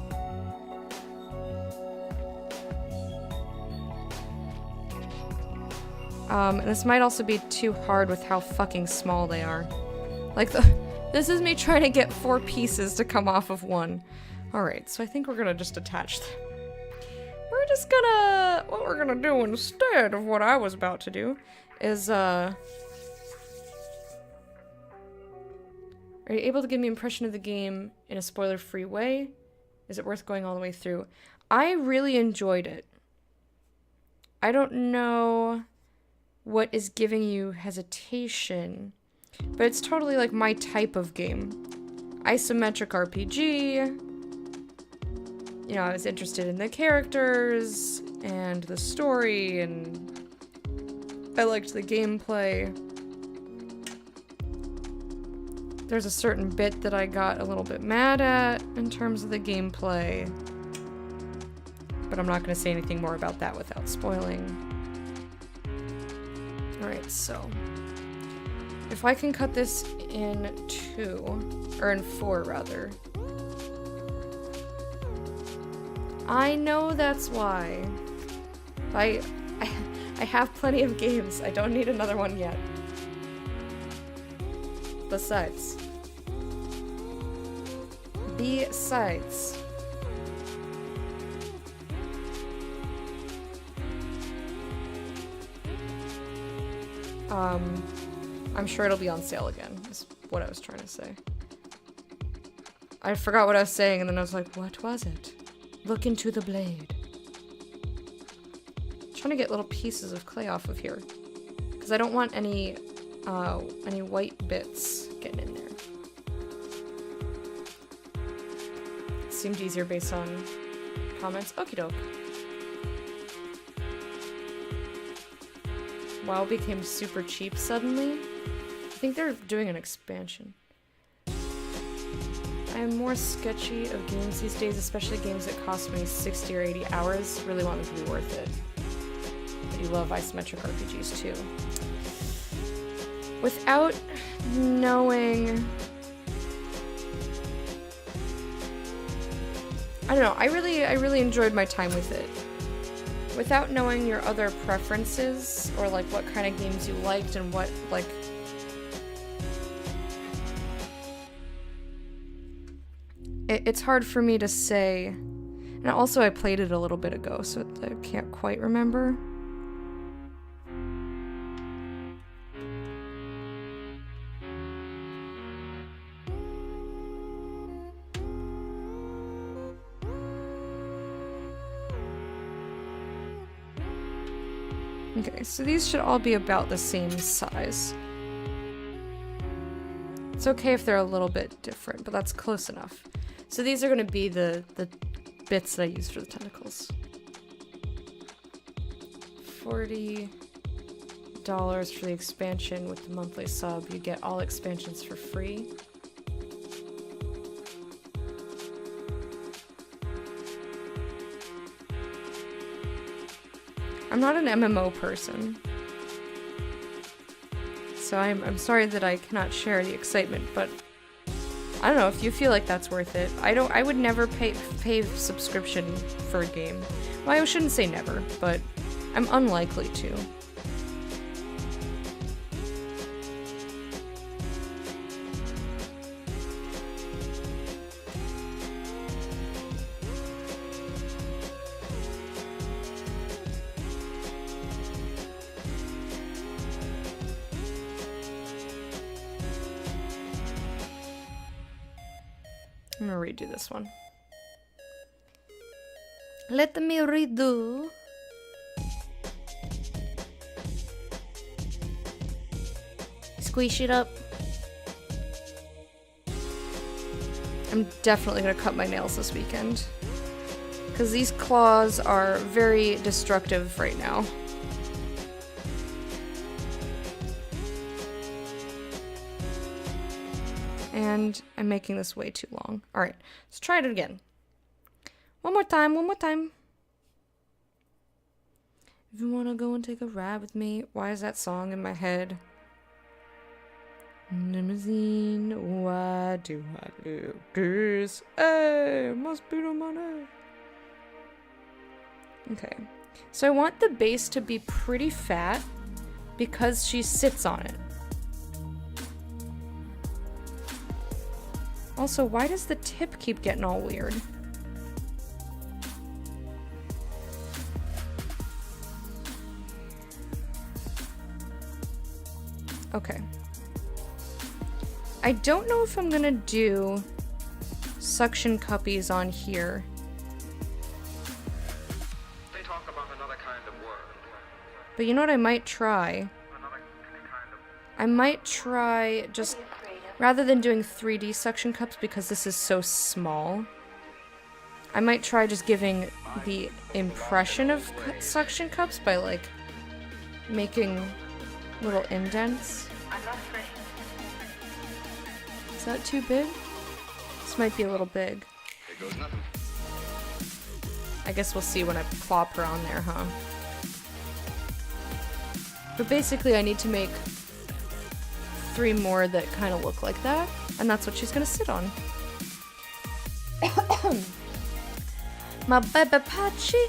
And this might also be too hard with how fucking small they are. Like, this is me trying to get 4 pieces to come off of one. Alright, so I think we're gonna just attach them. We're just gonna... what we're gonna do instead of what I was about to do is, Are you able to give me an impression of the game in a spoiler-free way? Is it worth going all the way through? I really enjoyed it. I don't know what is giving you hesitation, but it's totally like my type of game. Isometric RPG. You know, I was interested in the characters and the story, and I liked the gameplay. There's a certain bit that I got a little bit mad at in terms of the gameplay, but I'm not going to say anything more about that without spoiling. Alright, so if I can cut this in 2, or in 4 rather. I know that's why. I have plenty of games. I don't need another one yet. Besides, I'm sure it'll be on sale again, is what I was trying to say. I forgot what I was saying, and then I was like, what was it? Look into the blade. I'm trying to get little pieces of clay off of here, because I don't want any white bits getting in there. Seemed easier based on comments. Okie doke. WoW became super cheap suddenly. I think they're doing an expansion. I am more sketchy of games these days, especially games that cost me 60 or 80 hours. Really want them to be worth it. I do love isometric RPGs too. Without knowing... I don't know, I really enjoyed my time with it. without knowing your other preferences, or like what kind of games you liked and what, like, it's hard for me to say. And also I played it a little bit ago, so I can't quite remember. Okay, so these should all be about the same size. It's okay if they're a little bit different, but that's close enough. So these are going to be the bits that I use for the tentacles. $40 for the expansion with the monthly sub. You get all expansions for free. I'm not an MMO person, so I'm sorry that I cannot share the excitement, but I don't know, if you feel like that's worth it. I would never pay subscription for a game. Well, I shouldn't say never, but I'm unlikely to. I'm gonna redo this one. Let me redo. Squish it up. I'm definitely gonna cut my nails this weekend, because these claws are very destructive right now. And I'm making this way too long. Alright, let's try it again. One more time, one more time. If you wanna go and take a ride with me. Why is that song in my head? Limousine, why do I do this? Hey, must be the money. Okay, so I want the base to be pretty fat because she sits on it. Also, why does the tip keep getting all weird? Okay. I don't know if I'm gonna do suction cuppies on here. They talk about another kind of world. But you know what I might try? I might try just, rather than doing 3D suction cups because this is so small, I might try just giving the impression of suction cups by like making little indents. Is that too big? This might be a little big. Here goes nothing. I guess we'll see when I plop her on there, huh? But basically I need to make 3 more that kind of look like that, and that's what she's gonna sit on. My baby Patchy.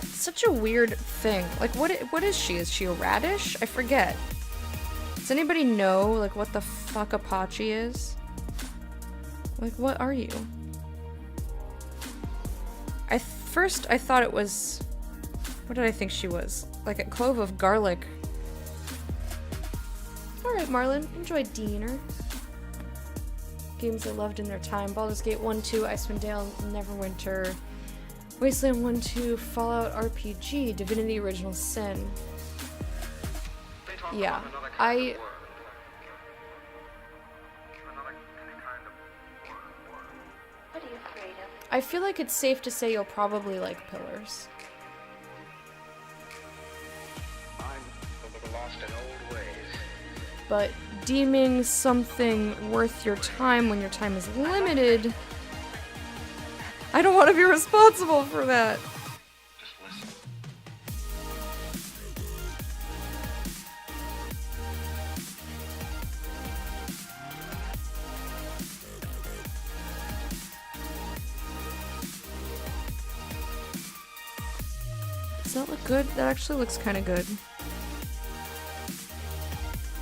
Such a weird thing. Like, what is she? Is she a radish? I forget. Does anybody know, like, what the fuck Apache is? Like, what are you? First I thought it was... What did I think she was? Like a clove of garlic. Alright, Marlon. Enjoy dinner. Games I loved in their time. Baldur's Gate 1, 2, Icewind Dale, Neverwinter, Wasteland 1, 2, Fallout RPG, Divinity Original Sin. They talk Yeah, about another kind of world. What are you afraid of? I feel like it's safe to say you'll probably like Pillars. I'm a little lost in old ways. But deeming something worth your time when your time is limited, I don't want to be responsible for that. Just listen. Does that look good? That actually looks kind of good.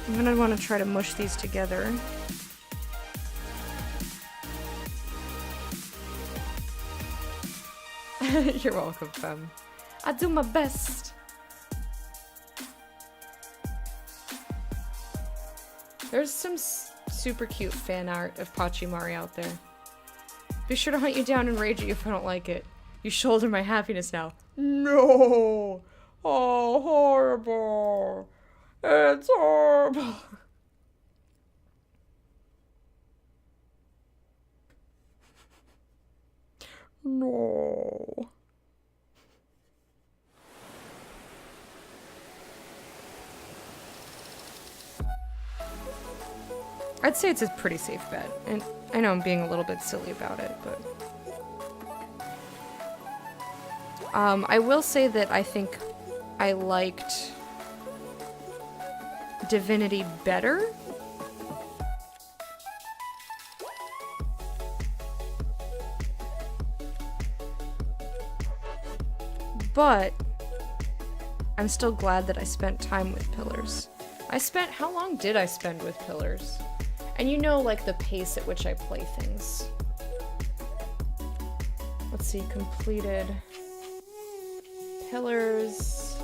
I'm gonna want to try to mush these together. You're welcome, fam. I do my best. There's some super cute fan art of Pachimari out there. Be sure to hunt you down and rage at you if I don't like it. You shoulder my happiness now. No! Oh, horrible! It's horrible! No. I'd say it's a pretty safe bet, and I know I'm being a little bit silly about it, but... I will say that I think I liked Divinity better. But I'm still glad that I spent time with Pillars. How long did I spend with Pillars? And you know, like, the pace at which I play things. Let's see, completed Pillars.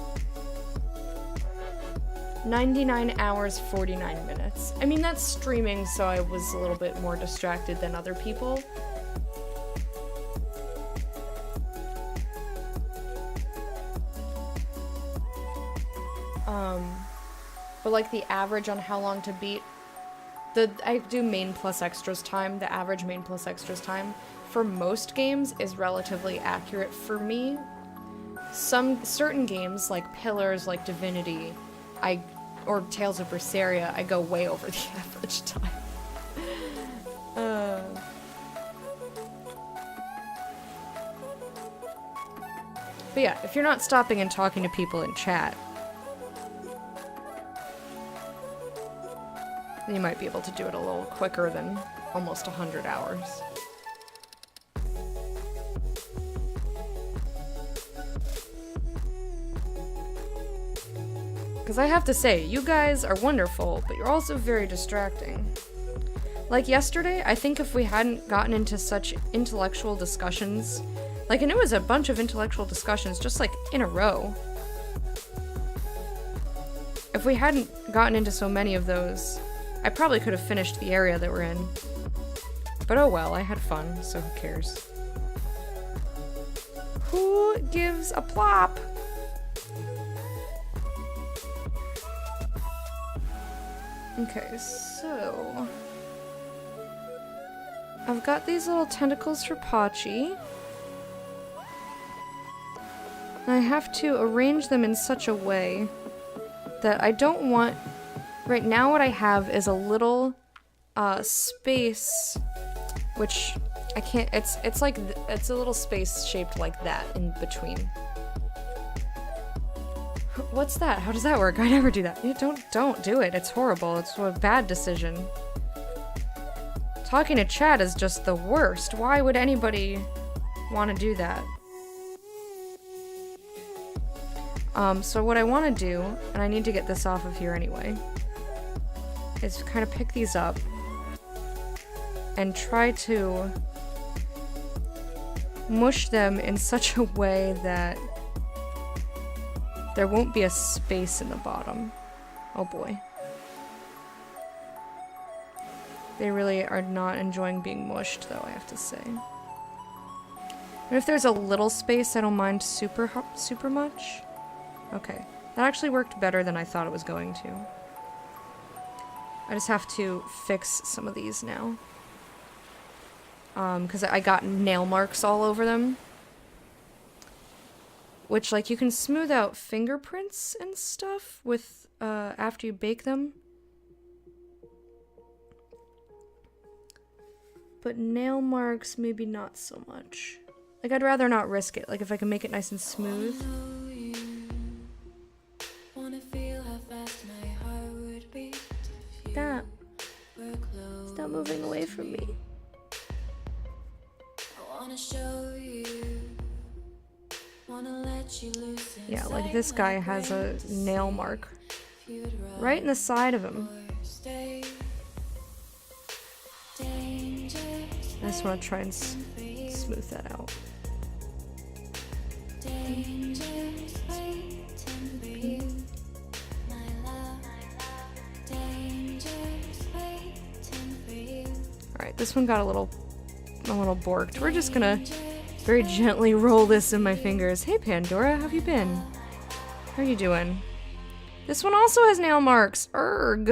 99 hours, 49 minutes. I mean, that's streaming, so I was a little bit more distracted than other people. But like the average on how long to beat, I do main plus extras time, the average main plus extras time for most games is relatively accurate for me. Certain games like Pillars, like Divinity, or Tales of Berseria, I go way over the average time. But yeah, if you're not stopping and talking to people in chat, you might be able to do it a little quicker than almost 100 hours. Because I have to say, you guys are wonderful, but you're also very distracting. Like yesterday, I think if we hadn't gotten into such intellectual discussions, like, and it was a bunch of intellectual discussions just like in a row. If we hadn't gotten into so many of those, I probably could have finished the area that we're in. But oh well, I had fun, so who cares? Who gives a plop? Okay, so... I've got these little tentacles for Pachi. I have to arrange them in such a way that I don't want... Right now what I have is a little space, which I can't... It's like... It's a little space shaped like that in between. What's that? How does that work? I never do that. Yeah, don't do it. It's horrible. It's a bad decision. Talking to chat is just the worst. Why would anybody want to do that? So what I want to do, and I need to get this off of here anyway, is kind of pick these up and try to mush them in such a way that there won't be a space in the bottom. Oh boy. They really are not enjoying being mushed, though, I have to say. And if there's a little space, I don't mind super much. Okay. That actually worked better than I thought it was going to. I just have to fix some of these now. Because I got nail marks all over them. Which, like, you can smooth out fingerprints and stuff with, after you bake them. But nail marks, maybe not so much. Like, I'd rather not risk it. Like, if I can make it nice and smooth. Stop. Stop moving away from me. I wanna show you. Wanna let Yeah, like this guy has a nail mark right in the side of him. I just want to try and smooth that out. Alright, this one got a little borked. We're just gonna very gently roll this in my fingers. Hey Pandora, how have you been? How are you doing? This one also has nail marks. Erg.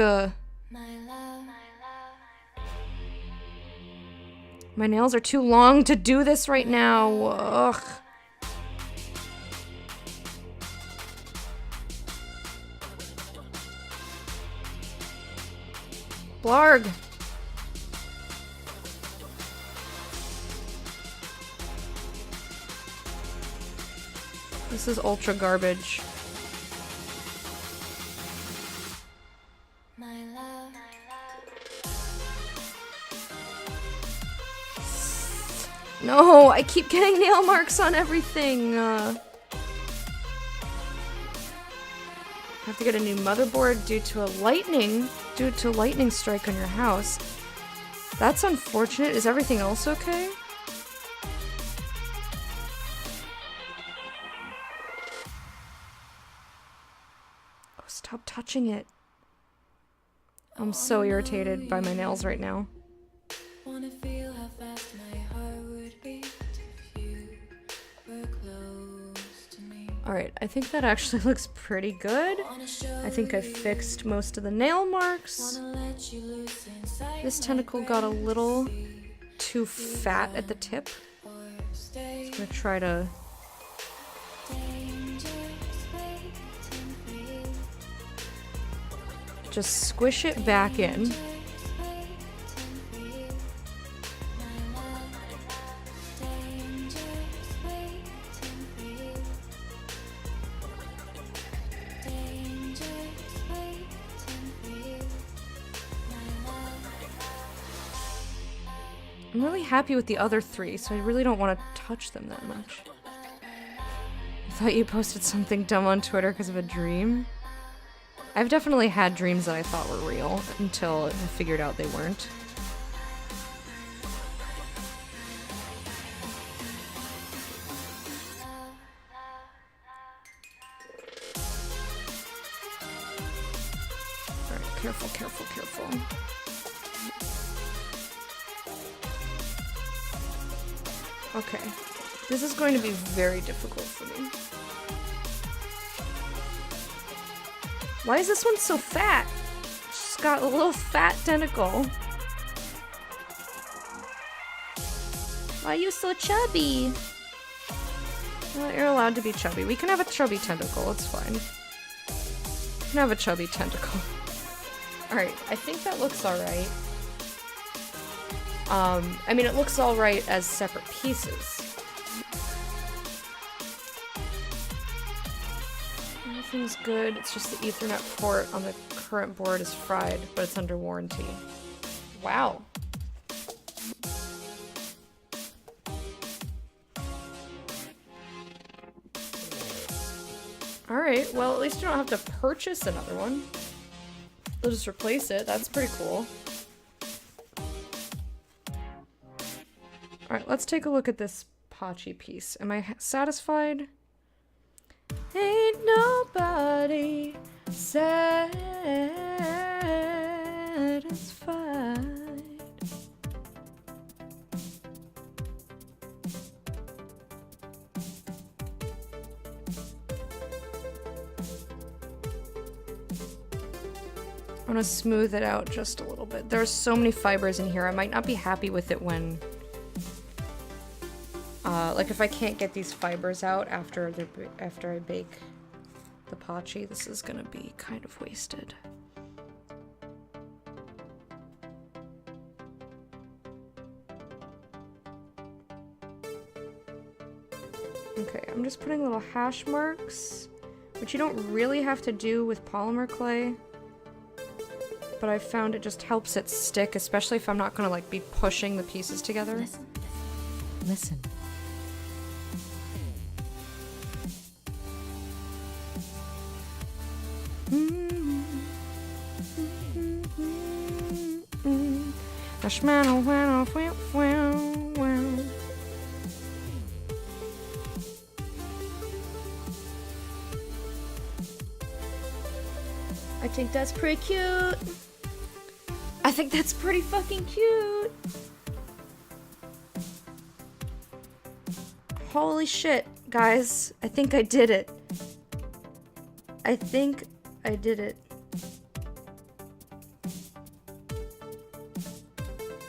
My nails are too long to do this right now. Ugh. Blarg. This is ultra garbage. No, I keep getting nail marks on everything. I have to get a new motherboard due to a lightning strike on your house. That's unfortunate. Is everything else okay? Oh, stop touching it. I'm so irritated by my nails right now. Wanna feel how fast my heart would beat if you were close to me. Alright, I think that actually looks pretty good. I think I fixed most of the nail marks. This tentacle got a little too fat at the tip. I'm gonna try to... just squish it back in. I'm really happy with the other three, so I really don't want to touch them that much. I thought you posted something dumb on Twitter because of a dream. I've definitely had dreams that I thought were real until I figured out they weren't. Alright, careful, careful, careful. Okay, this is going to be very difficult for me. Why is this one so fat? She's got a little fat tentacle. Why are you so chubby? Well, you're allowed to be chubby. We can have a chubby tentacle, it's fine. We can have a chubby tentacle. Alright, I think that looks alright. I mean, it looks alright as separate pieces. Everything's good, it's just the Ethernet port on the current board is fried, but it's under warranty. Wow. Alright, well at least you don't have to purchase another one. They'll just replace it, that's pretty cool. Alright, let's take a look at this Pachi piece. Am I satisfied? Ain't nobody satisfied. I'm gonna smooth it out just a little bit. There's so many fibers in here. I might not be happy with it when... like if I can't get these fibers out after I bake the Pachi, this is gonna be kind of wasted. Okay, I'm just putting little hash marks, which you don't really have to do with polymer clay, but I found it just helps it stick, especially if I'm not gonna like be pushing the pieces together. Listen. I think that's pretty cute. I think that's pretty fucking cute. Holy shit, guys. I think I did it. I think I did it.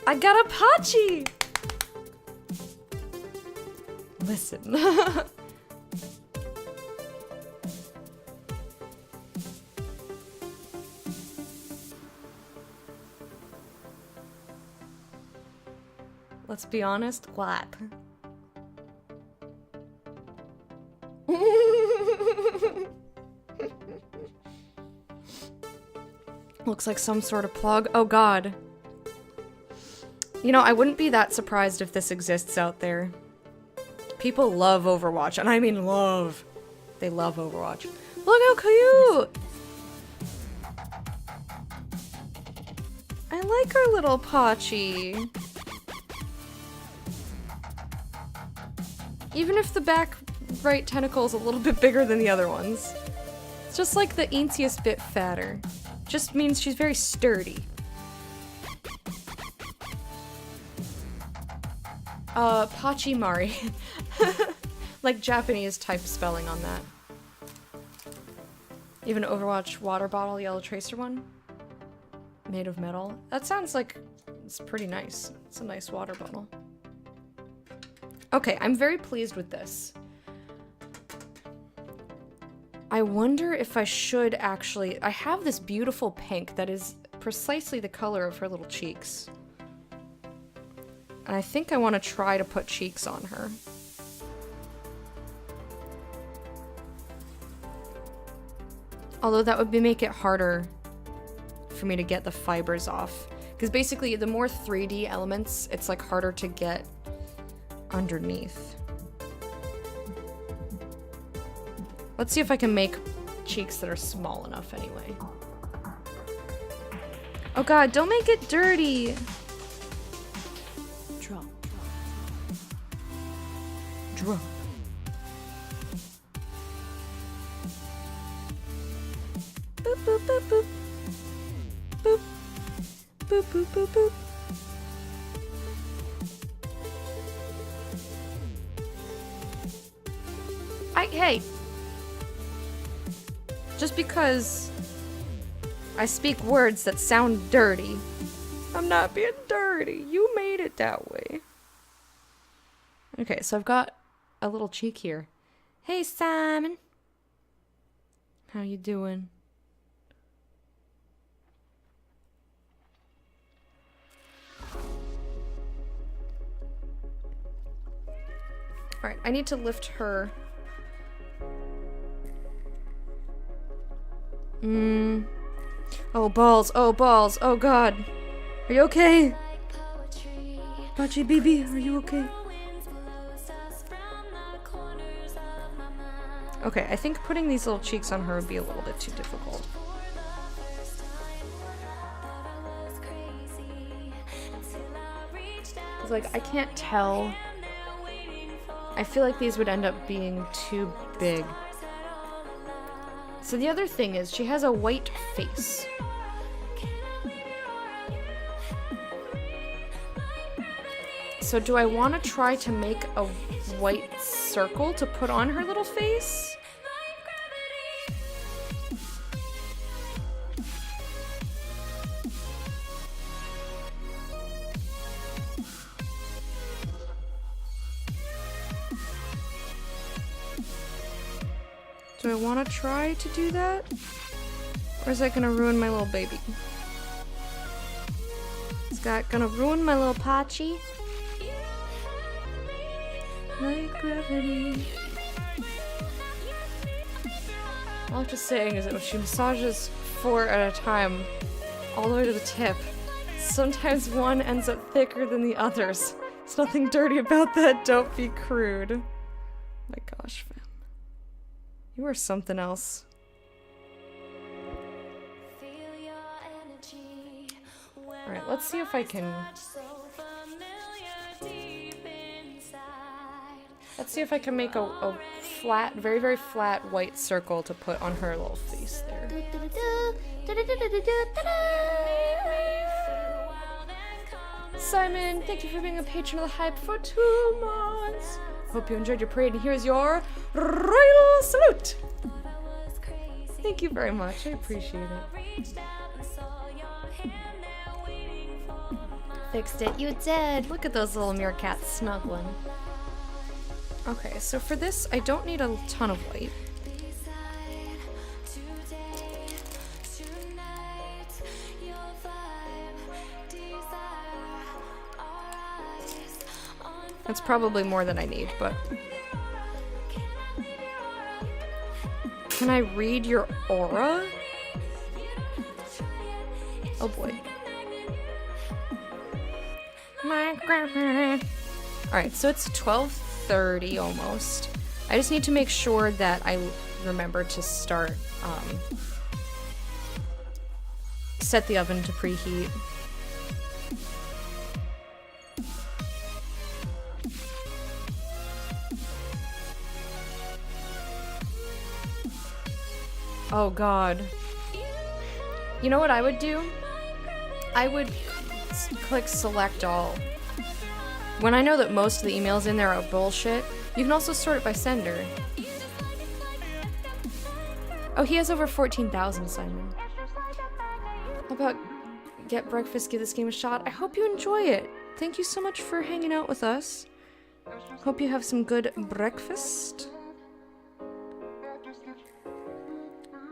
I got a Pachi! Listen. Let's be honest, what? Looks like some sort of plug. Oh god. You know, I wouldn't be that surprised if this exists out there. People love Overwatch, and I mean love. They love Overwatch. Look how cute! I like our little Pachi. Even if the back right tentacle is a little bit bigger than the other ones. It's just like the eentiest bit fatter. Just means she's very sturdy. Pachimari. Like Japanese type spelling on that. Even Overwatch water bottle, yellow tracer one. Made of metal. That sounds like it's pretty nice. It's a nice water bottle. Okay, I'm very pleased with this. I wonder if I should actually... I have this beautiful pink that is precisely the color of her little cheeks. And I think I want to try to put cheeks on her. Although that would make it harder for me to get the fibers off. Because basically, the more 3D elements, it's like harder to get underneath. Let's see if I can make cheeks that are small enough anyway. Oh god, don't make it dirty! Drop. Drop. Boop, boop, boop, boop. Boop. Boop, boop, boop, boop. Hey! Just because I speak words that sound dirty, I'm not being dirty. You made it that way. Okay, so I've got a little cheek here. Hey, Simon. How you doing? Alright, I need to lift her. Oh, balls. Oh, balls. Oh, God. Are you okay? Pachi BB, are you okay? Okay, I think putting these little cheeks on her would be a little bit too difficult. It's like, I can't tell. I feel like these would end up being too big. So the other thing is, she has a white face. So do I want to try to make a white circle to put on her little face? Do I want to try to do that? Or is that gonna ruin my little baby? Is that gonna ruin my little Pachi? Like gravity. All I'm just saying is that when she massages 4 at a time, all the way to the tip, sometimes one ends up thicker than the others. There's nothing dirty about that, don't be crude. My gosh, fam. You are something else. Alright, let's see if I can... Let's see if I can make a flat, very, very flat white circle to put on her little face there. Simon, thank you for being a patron of the hype for 2 months. Hope you enjoyed your parade, and here's your royal salute. Thank you very much. I appreciate it. Fixed it, you did. Look at those little meerkats snuggling. Okay, so for this, I don't need a ton of white. That's probably more than I need, but... Can I read your aura? Oh boy. Alright, so it's 12:30 almost. I just need to make sure that I remember to start, set the oven to preheat. Oh god. You know what I would do? I would click select all. When I know that most of the emails in there are bullshit, you can also sort it by sender. Oh, he has over 14,000, Simon. How about get breakfast, give this game a shot? I hope you enjoy it. Thank you so much for hanging out with us. Hope you have some good breakfast.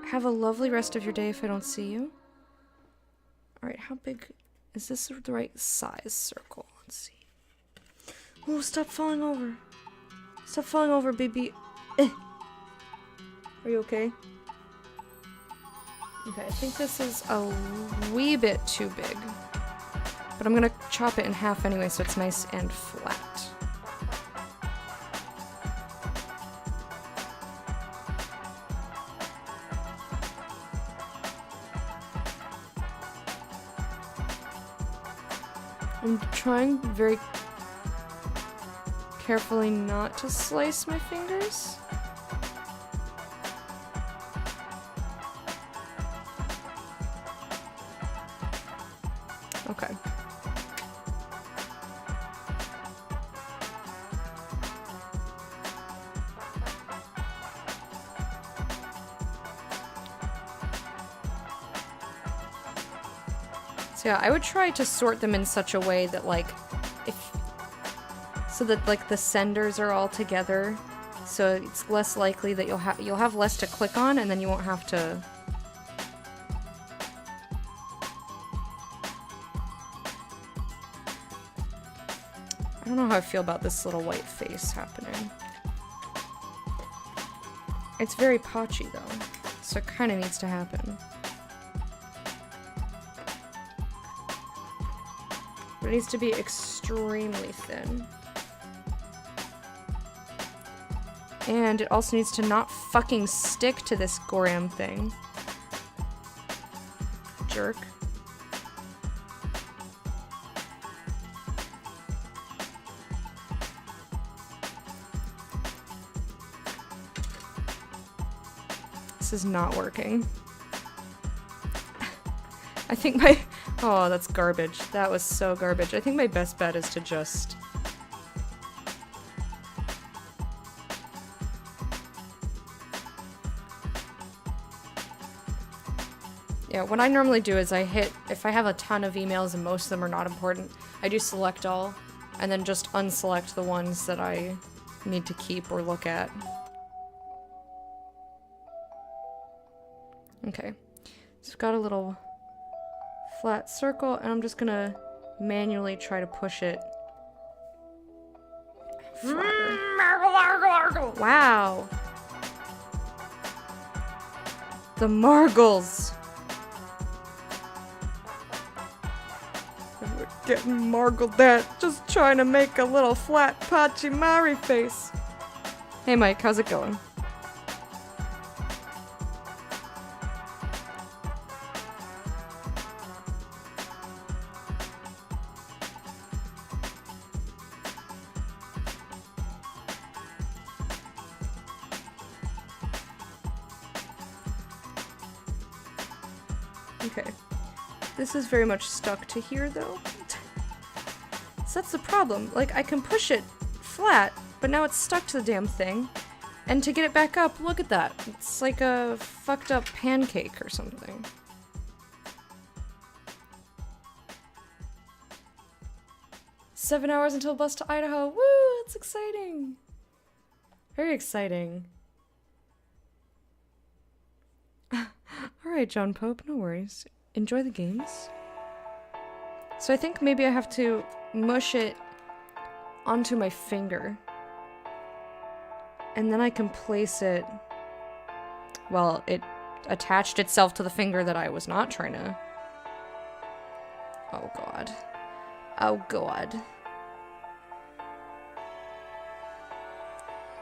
Have a lovely rest of your day if I don't see you. Alright, how big... Is this the right size circle? Let's see. Oh, stop falling over. Stop falling over, baby. Are you okay? Okay, I think this is a wee bit too big. But I'm gonna chop it in half anyway so it's nice and flat. I'm trying very carefully not to slice my fingers. Okay. So yeah, I would try to sort them in such a way that like, so that like the senders are all together, so it's less likely that you'll have less to click on, and then you won't have to. I don't know how I feel about this little white face happening. It's very patchy though, so it kind of needs to happen. But it needs to be extremely thin. And it also needs to not fucking stick to this Goram thing. Jerk. This is not working. I think my... Oh, that's garbage. That was so garbage. I think my best bet is to just... Yeah, what I normally do is I hit... If I have a ton of emails and most of them are not important, I do select all, and then just unselect the ones that I need to keep or look at. Okay. So I've got a little... flat circle, and I'm just gonna manually try to push it flatter. Wow. The Margles. We're getting margled at, just trying to make a little flat patchy Mari face. Hey Mike, how's it going? Okay. This is very much stuck to here, though. So that's the problem. Like, I can push it flat, but now it's stuck to the damn thing. And to get it back up, look at that. It's like a fucked up pancake or something. "7 hours until bus to Idaho. Woo! That's exciting. Very exciting. Alright, John Pope, no worries. Enjoy the games. So I think maybe I have to mush it onto my finger. And then I can place it... Well, it attached itself to the finger that I was not trying to... Oh god. Oh god.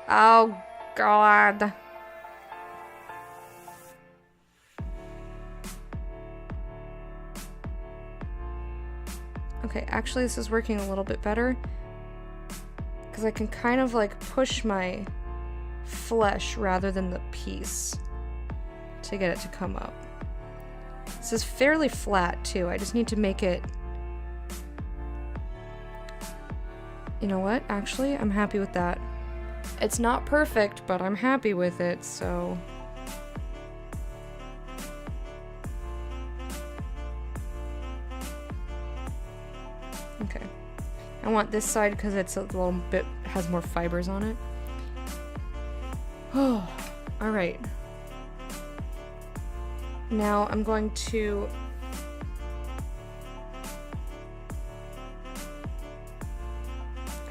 Oh god. Okay, actually this is working a little bit better. Because I can kind of like push my flesh rather than the piece to get it to come up. This is fairly flat too. I just need to make it... You know what? Actually, I'm happy with that. It's not perfect, but I'm happy with it, so... Okay. I want this side because it's a little bit... has more fibers on it. Oh, alright. Now I'm going to...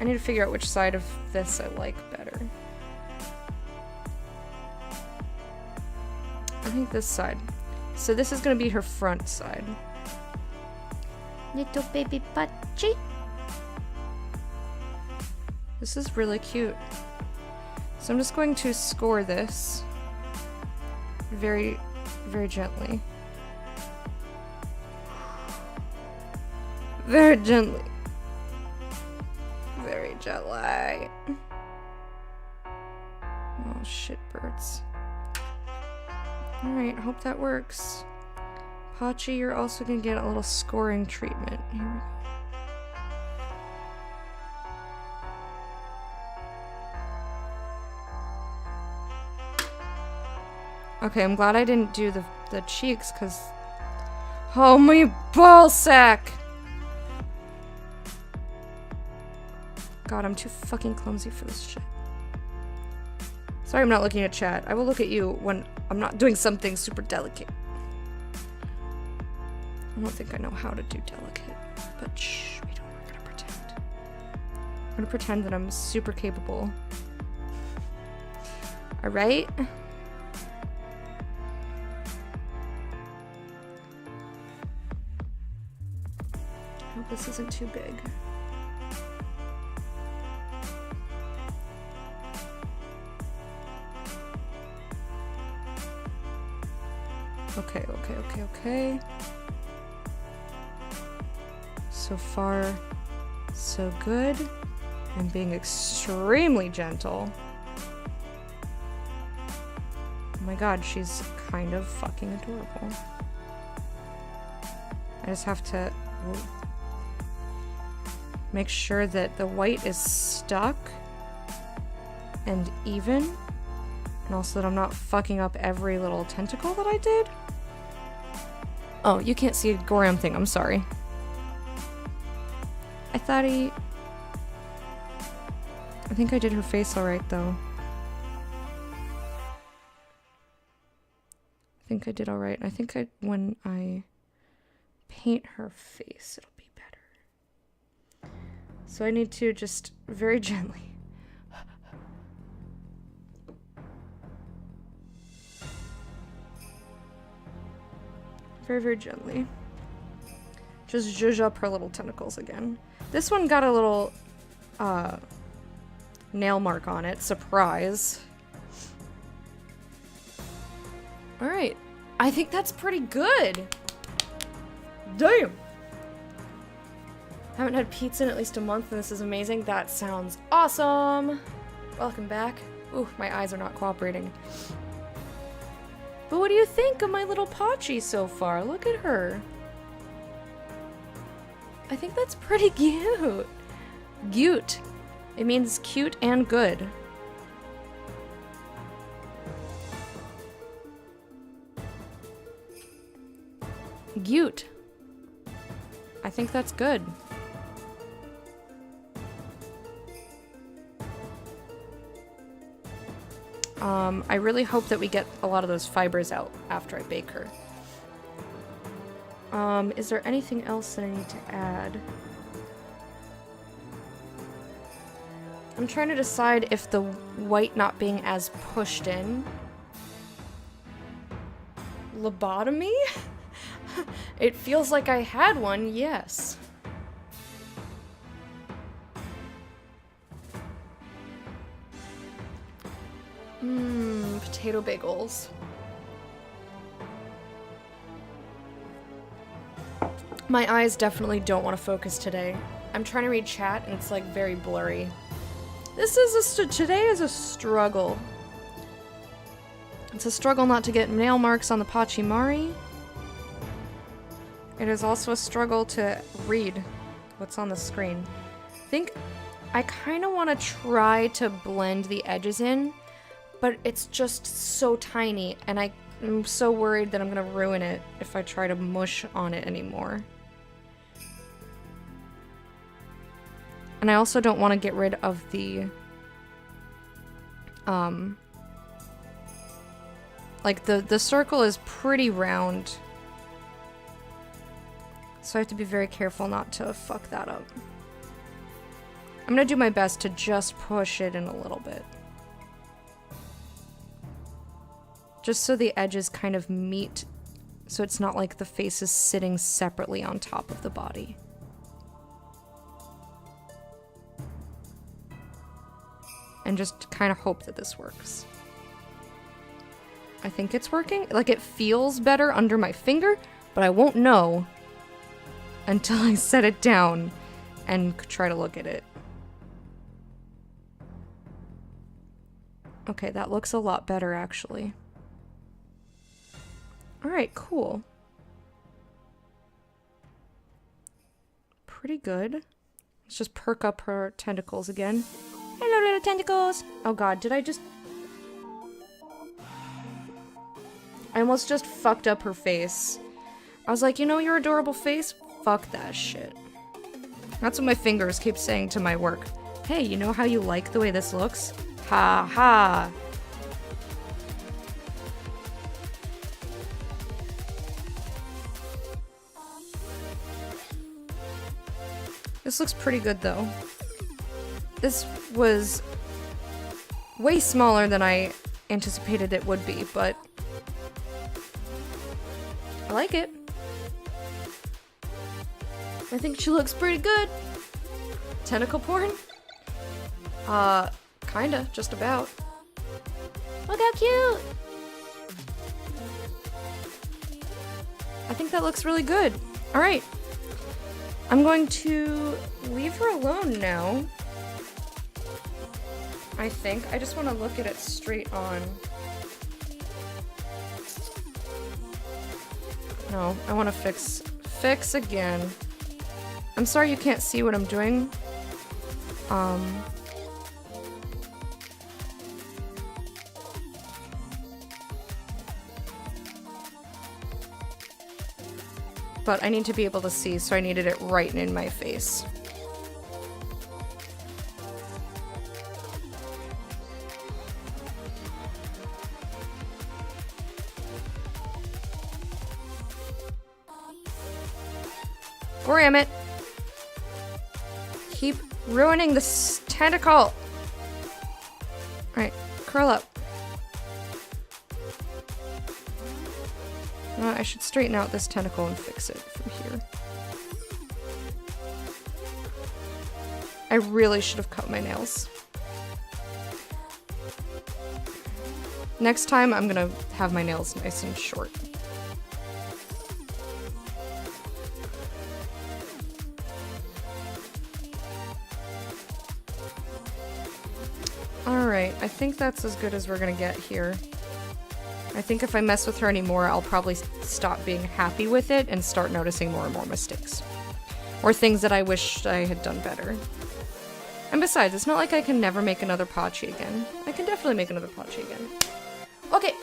I need to figure out which side of this I like better. I think this side. So this is gonna be her front side. Little baby Pachi. This is really cute. So I'm just going to score this very, very gently. Very gently. Very gently. Oh, shit, birds. Alright, hope that works. Pachi, you're also gonna get a little scoring treatment. Here we go. Okay, I'm glad I didn't do the cheeks, because... Oh, my ballsack! God, I'm too fucking clumsy for this shit. Sorry I'm not looking at chat. I will look at you when I'm not doing something super delicate. I don't think I know how to do delicate, but shh, we're gonna pretend. I'm gonna pretend that I'm super capable. Alright? I hope this isn't too big. Okay, okay, okay, okay. So far, so good. I'm being extremely gentle. Oh my god, she's kind of fucking adorable. I just have to make sure that the white is stuck and even, and also that I'm not fucking up every little tentacle that I did. Oh, you can't see a Goram thing, I'm sorry. I thought I think I did her face alright, though. I think I did alright. I think when I paint her face, it'll be better. So I need to just very gently. Very, very gently. Just zhuzh up her little tentacles again. This one got a little, nail mark on it. Surprise. Alright. I think that's pretty good. Damn! Haven't had pizza in at least a month and this is amazing. That sounds awesome! Welcome back. Ooh, my eyes are not cooperating. But what do you think of my little Pachi so far? Look at her. I think that's pretty cute. Cute. It means cute and good. Cute. I think that's good. I really hope that we get a lot of those fibers out after I bake her. Is there anything else that I need to add? I'm trying to decide if the white not being as pushed in. Lobotomy? It feels like I had one, yes. Potato bagels. My eyes definitely don't want to focus today. I'm trying to read chat and it's like very blurry. Today is a struggle. It's a struggle not to get nail marks on the Pachimari. It is also a struggle to read what's on the screen. I think I kind of want to try to blend the edges in, but it's just so tiny, and I'm so worried that I'm gonna ruin it if I try to mush on it anymore. And I also don't want to get rid of the, like the circle is pretty round. So I have to be very careful not to fuck that up. I'm gonna do my best to just push it in a little bit. Just so the edges kind of meet, so it's not like the face is sitting separately on top of the body. And just kind of hope that this works. I think it's working. Like, it feels better under my finger, but I won't know until I set it down and try to look at it. Okay, that looks a lot better, actually. Alright, cool. Pretty good. Let's just perk up her tentacles again. Hello, little tentacles! Oh god, did I just... I almost just fucked up her face. I was like, you know your adorable face? Fuck that shit. That's what my fingers keep saying to my work. Hey, you know how you like the way this looks? Ha ha! This looks pretty good, though. This was way smaller than I anticipated it would be, but I like it. I think she looks pretty good. Tentacle porn? Kinda, just about. Look how cute! I think that looks really good. Alright. I'm going to leave her alone now. I think. I just want to look at it straight on. No, I want to fix again. I'm sorry you can't see what I'm doing. But I need to be able to see, so I needed it right in my face. Ram it. Keep ruining this tentacle. Alright, curl up. I should straighten out this tentacle and fix it from here. I really should have cut my nails. Next time, I'm gonna have my nails nice and short. Alright, I think that's as good as we're gonna get here. I think if I mess with her anymore, I'll probably stop being happy with it and start noticing more and more mistakes. Or things that I wished I had done better. And besides, it's not like I can never make another Pachi again. I can definitely make another Pachi again. Okay.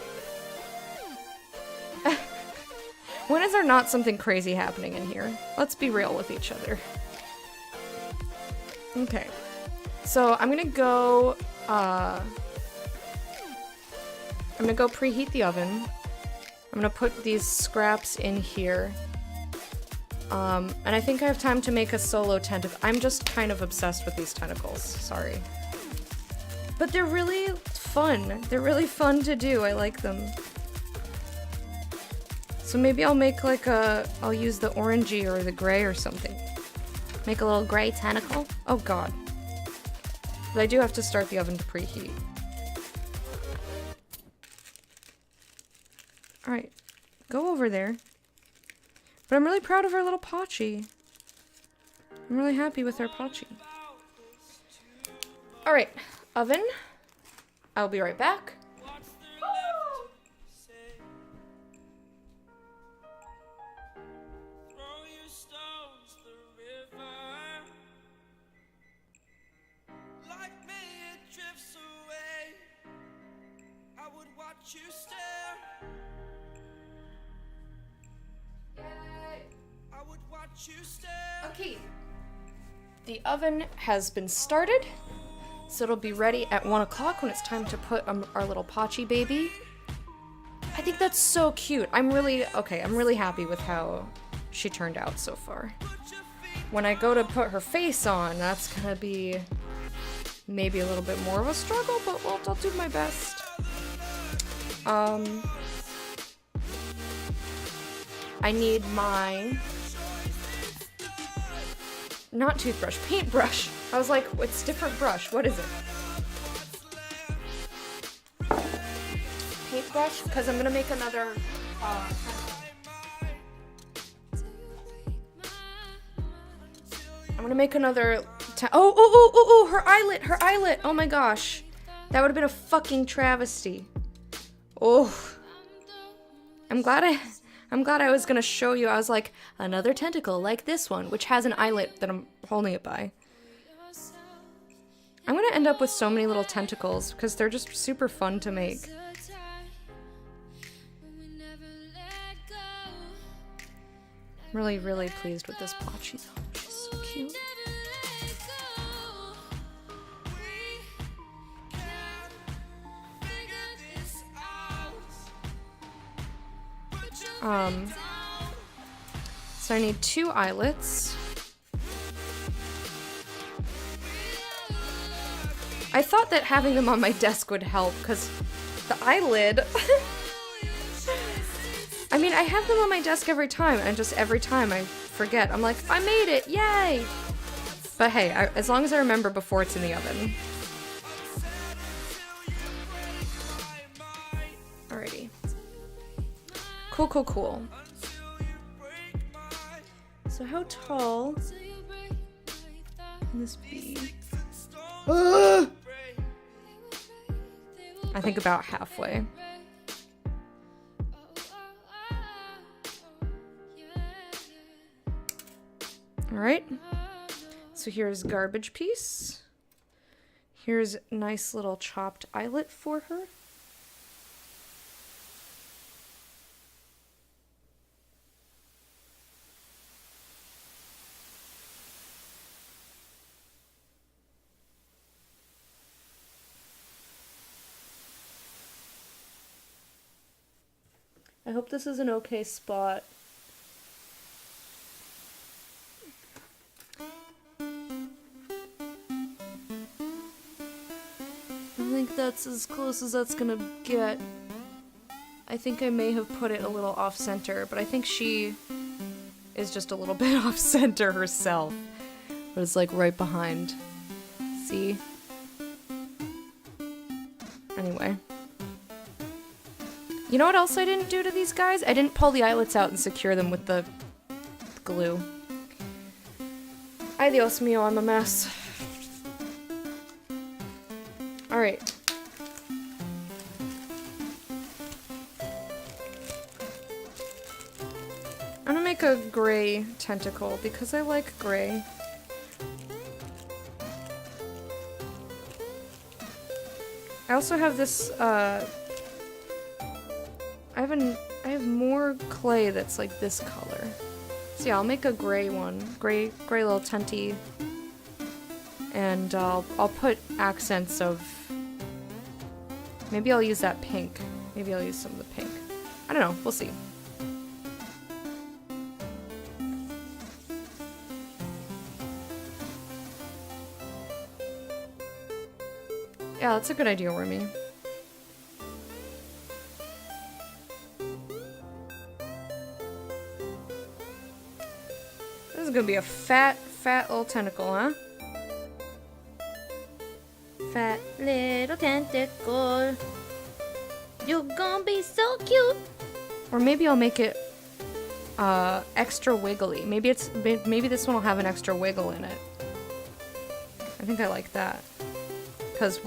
When is there not something crazy happening in here? Let's be real with each other. Okay. So I'm gonna go preheat the oven. I'm gonna put these scraps in here. And I think I have time to make a solo tentacle. I'm just kind of obsessed with these tentacles, sorry. But they're really fun. They're really fun to do, I like them. So maybe I'll make like I'll use the orangey or the gray or something. Make a little gray tentacle. Oh god. But I do have to start the oven to preheat. Alright, go over there. But I'm really proud of our little Pachi. I'm really happy with our Pachi. Alright, oven. I'll be right back. You stare. Yay. I would watch you stare. Okay. The oven has been started, so it'll be ready at 1 o'clock when it's time to put our little Pachi baby. I think that's so cute. I'm really happy with how she turned out so far. When I go to put her face on, that's gonna be maybe a little bit more of a struggle, but I'll do my best. I need my, not toothbrush, paintbrush. I was like, it's different brush, what is it? Paintbrush, because I'm gonna make another, her eyelet, oh my gosh. That would have been a fucking travesty. Oh, I'm glad I was gonna show you. I was like, another tentacle like this one, which has an eyelet that I'm holding it by. I'm gonna end up with so many little tentacles because they're just super fun to make. I'm really, really pleased with this Pachi though. She's so cute. So I need 2 eyelets. I thought that having them on my desk would help, because the eyelid... I mean, I have them on my desk every time, and just every time I forget. I'm like, I made it, yay! But hey, as long as I remember before it's in the oven. Alrighty. Cool, cool, cool. So how tall can this be? I think about halfway. Alright. So here's garbage piece. Here's nice little chopped eyelet for her. I hope this is an okay spot. I think that's as close as that's gonna get. I think I may have put it a little off-center, but I think she is just a little bit off-center herself. But it's like right behind. See? Anyway. You know what else I didn't do to these guys? I didn't pull the eyelets out and secure them with the glue. Ay Dios mío, I'm a mess. Alright. make a gray tentacle because I like gray. I also have this, I have more clay that's like this color. So yeah, I'll make a gray one. Gray little tenty. And I'll put accents of... Maybe I'll use that pink. Maybe I'll use some of the pink. I don't know, we'll see. Yeah, that's a good idea, Wormy. This is gonna be a fat little tentacle, huh? Fat little tentacle. You're gonna be so cute. Or maybe I'll make it extra wiggly. Maybe this one will have an extra wiggle in it. I think I like that. Because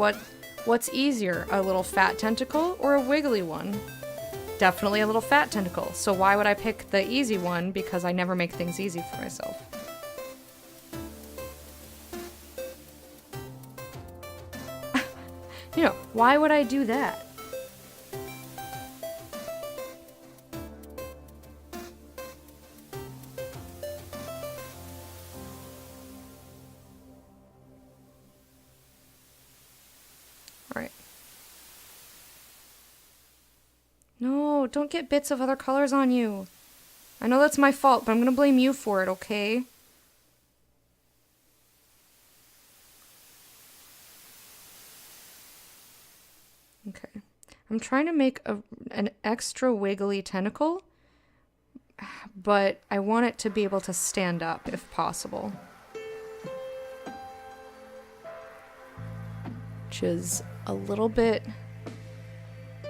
what's easier, a little fat tentacle or a wiggly one? Definitely a little fat tentacle. So why would I pick the easy one? Because I never make things easy for myself. You know, why would I do that? Alright. No, don't get bits of other colors on you. I know that's my fault, but I'm gonna blame you for it, okay? Okay. I'm trying to make an extra wiggly tentacle, but I want it to be able to stand up if possible. Which is a little bit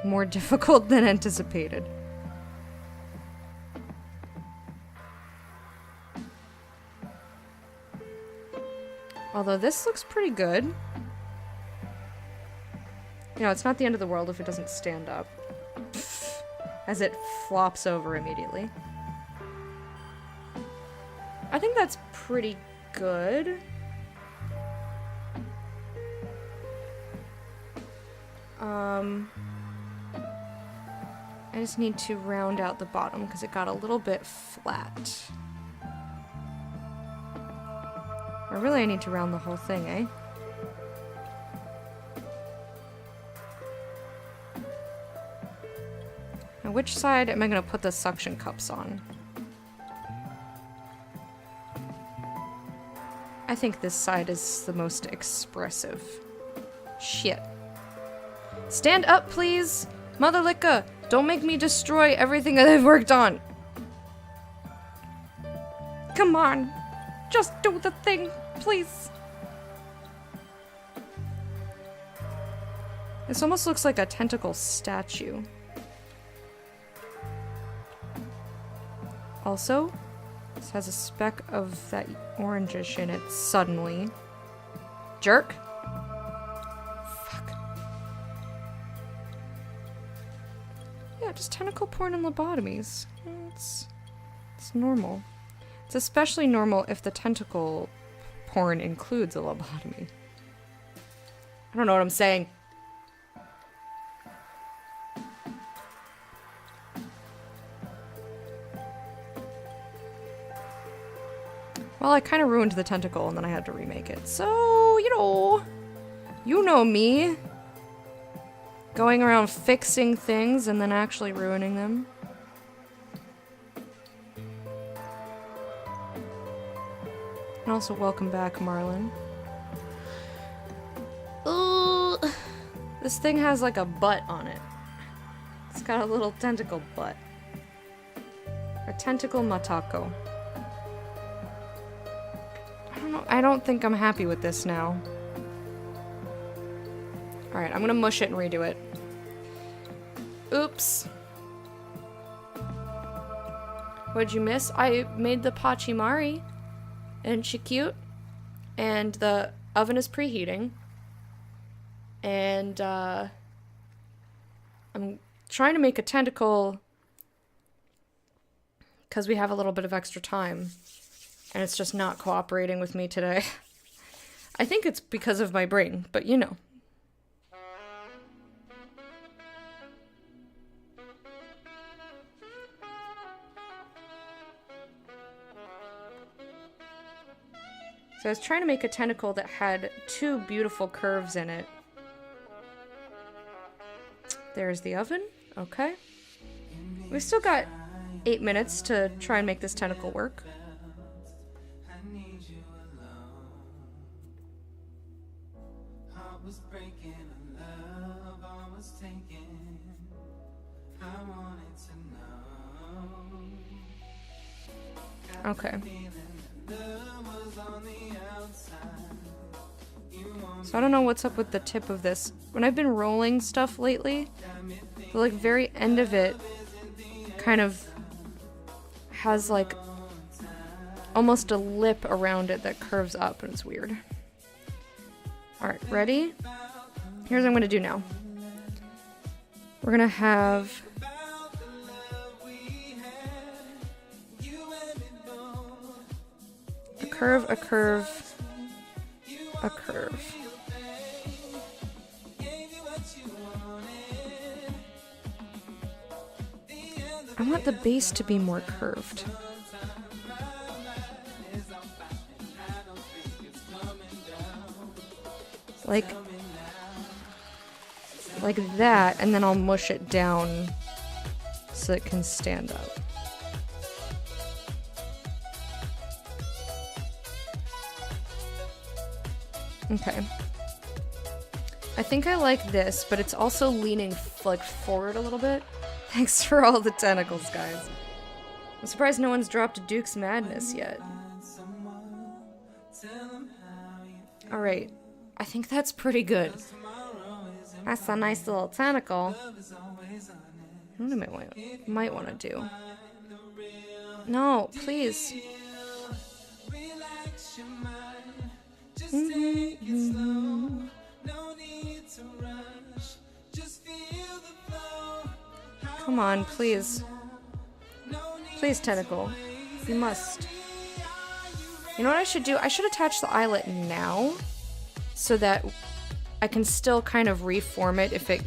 more difficult than anticipated. Although this looks pretty good. You know, it's not the end of the world if it doesn't stand up. As it flops over immediately. I think that's pretty good. I just need to round out the bottom because it got a little bit flat. Or really I need to round the whole thing, eh? Now which side am I going to put the suction cups on? I think this side is the most expressive. Shit. Stand up, please! Mother Licka, don't make me destroy everything that I've worked on! Come on! Just do the thing, please! This almost looks like a tentacle statue. Also, this has a speck of that orangish in it suddenly. Jerk! Fuck. Yeah, just tentacle porn and lobotomies. It's normal. It's especially normal if the tentacle porn includes a lobotomy. I don't know what I'm saying. Well, I kind of ruined the tentacle and then I had to remake it. So, you know me. Going around fixing things and then actually ruining them. And also welcome back, Marlon. Ooh. This thing has like a butt on it. It's got a little tentacle butt. A tentacle matako. I don't think I'm happy with this now. Alright, I'm gonna mush it and redo it. Oops. What'd you miss? I made the Pachimari. Isn't she cute? And the oven is preheating. And, I'm trying to make a tentacle because we have a little bit of extra time, and it's just not cooperating with me today. I think it's because of my brain, but you know. So I was trying to make a tentacle that had 2 beautiful curves in it. There's the oven. Okay. We've still got 8 minutes to try and make this tentacle work. Okay. So I don't know what's up with the tip of this. When I've been rolling stuff lately, the like very end of it kind of has like almost a lip around it that curves up, and it's weird. Alright, ready? Here's what I'm gonna do now. We're gonna have a curve, a curve, a curve. I want the base to be more curved. Like that, and then I'll mush it down so it can stand up. Okay. I think I like this, but it's also leaning like forward a little bit. Thanks for all the tentacles, guys. I'm surprised no one's dropped Duke's Madness yet. Alright. I think that's pretty good. That's a nice little tentacle. What do I might want to do? No, please. Come on, please. Please, tentacle. You must. You know what I should do? I should attach the eyelet now so that I can still kind of reform it if it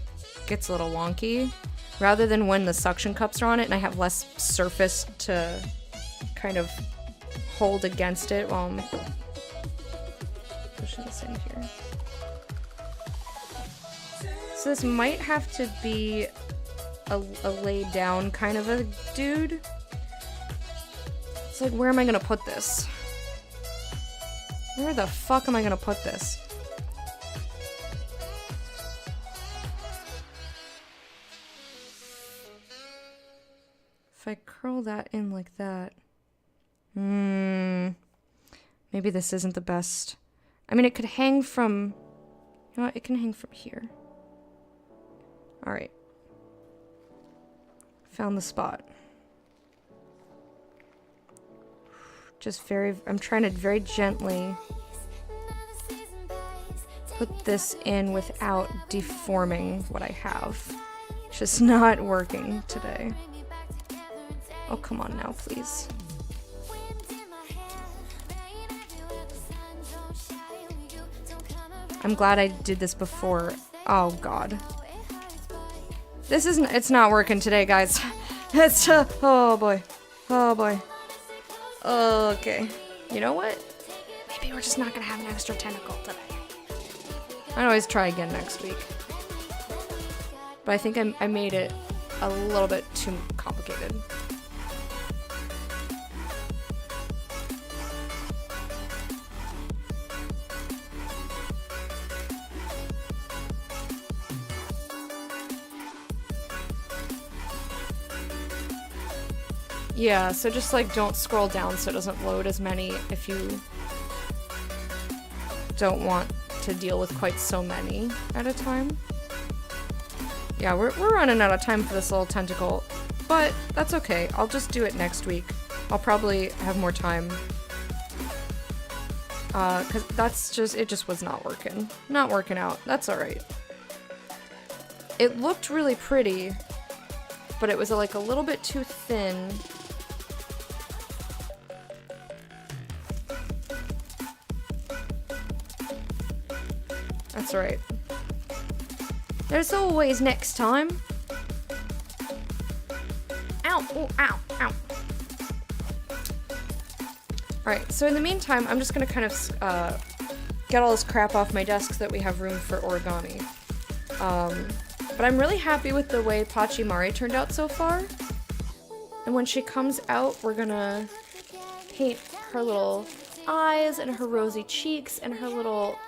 gets a little wonky, rather than when the suction cups are on it and I have less surface to kind of hold against it while I'm pushing this in here. So this might have to be a lay down kind of a dude. It's like, where am I gonna put this? Where the fuck am I gonna put this? If I curl that in like that. Maybe this isn't the best. I mean, it could hang from... You know what? It can hang from here. Alright. Found the spot. I'm trying to very gently put this in without deforming what I have. Just not working today. Oh, come on now, please. I'm glad I did this before. Oh, God. It's not working today, guys. It's, oh boy. Oh boy. Okay. You know what? Maybe we're just not gonna have an extra tentacle today. I can always try again next week. But I think I made it a little bit too complicated. Yeah, so just like don't scroll down so it doesn't load as many if you don't want to deal with quite so many at a time. Yeah, we're running out of time for this little tentacle, but that's okay. I'll just do it next week. I'll probably have more time. Cause it just was not working. Not working out. That's alright. It looked really pretty, but it was like a little bit too thin That's right. There's always next time. Ow, oh, ow, ow. Alright, so in the meantime, I'm just gonna kind of get all this crap off my desk so that we have room for origami. But I'm really happy with the way Pachimari turned out so far. And when she comes out, we're gonna paint her little eyes and her rosy cheeks and her little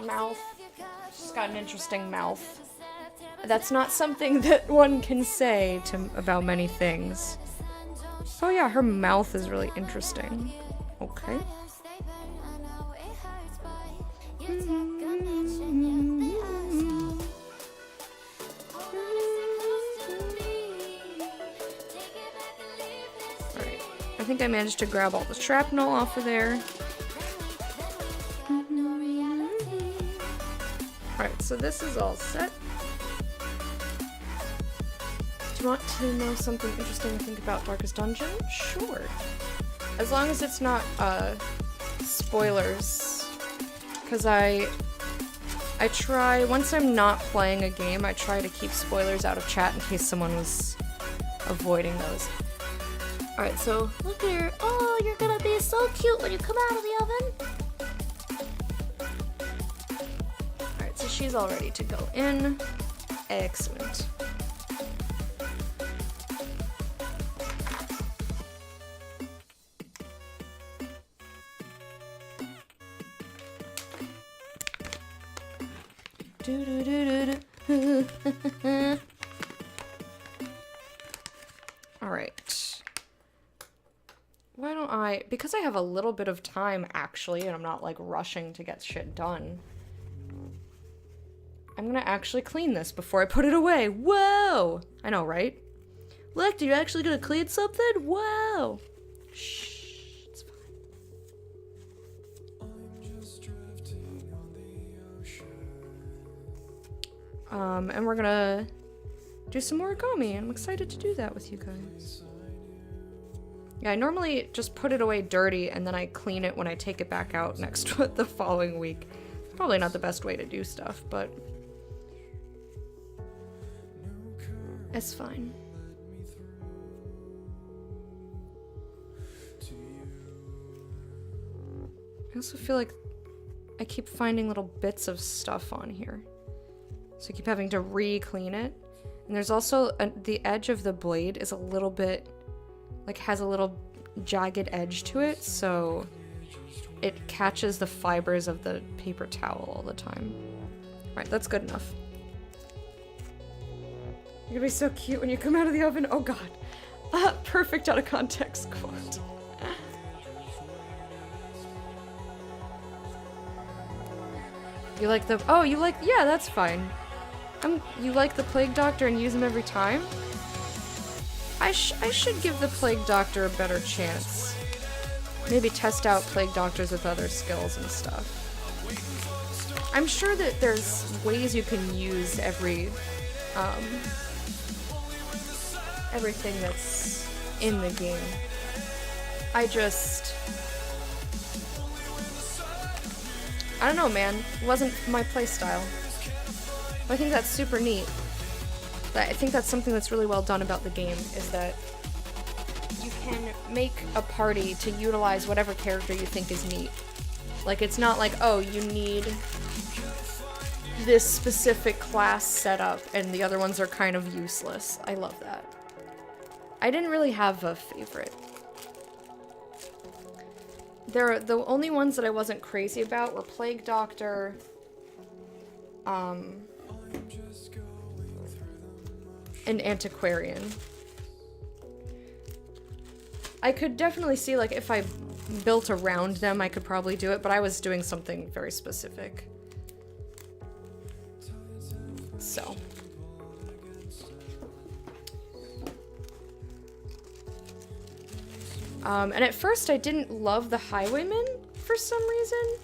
mouth. She's got an interesting mouth. That's not something that one can say about many things. Oh yeah, her mouth is really interesting. Okay. Alright, I think I managed to grab all the shrapnel off of there. Alright, so this is all set. Do you want to know something interesting to think about Darkest Dungeon? Sure. As long as it's not, spoilers. Because I try, once I'm not playing a game, I try to keep spoilers out of chat in case someone was avoiding those. Alright, so, look at her. Oh, you're gonna be so cute when you come out of the oven. Alright, so she's all ready to go in. Excellent. Alright. Why don't I... Because I have a little bit of time, actually, and I'm not, like, rushing to get shit done, I'm gonna actually clean this before I put it away. Whoa! I know, right? Look, you're actually gonna clean something? Whoa! Shh. It's fine. And we're gonna do some origami, and I'm excited to do that with you guys. Yeah, I normally just put it away dirty, and then I clean it when I take it back out the following week. Probably not the best way to do stuff, but it's fine. I also feel like I keep finding little bits of stuff on here. So I keep having to re-clean it. And there's also, the edge of the blade is a little bit, like has a little jagged edge to it, so it catches the fibers of the paper towel all the time. Alright, that's good enough. You're gonna be so cute when you come out of the oven. Oh god. Perfect out of context quote. You like the... Oh, you like... Yeah, that's fine. You like the Plague Doctor and use him every time? I should give the Plague Doctor a better chance. Maybe test out Plague Doctors with other skills and stuff. I'm sure that there's ways you can use everything that's in the game. I don't know, man. It wasn't my playstyle. But I think that's super neat. I think that's something that's really well done about the game, is that you can make a party to utilize whatever character you think is neat. Like, it's not like, oh, you need this specific class set up and the other ones are kind of useless. I love that. I didn't really have a favorite. The only ones that I wasn't crazy about were Plague Doctor, and Antiquarian. I could definitely see, like, if I built around them, I could probably do it, but I was doing something very specific. So. And at first I didn't love the Highwayman for some reason.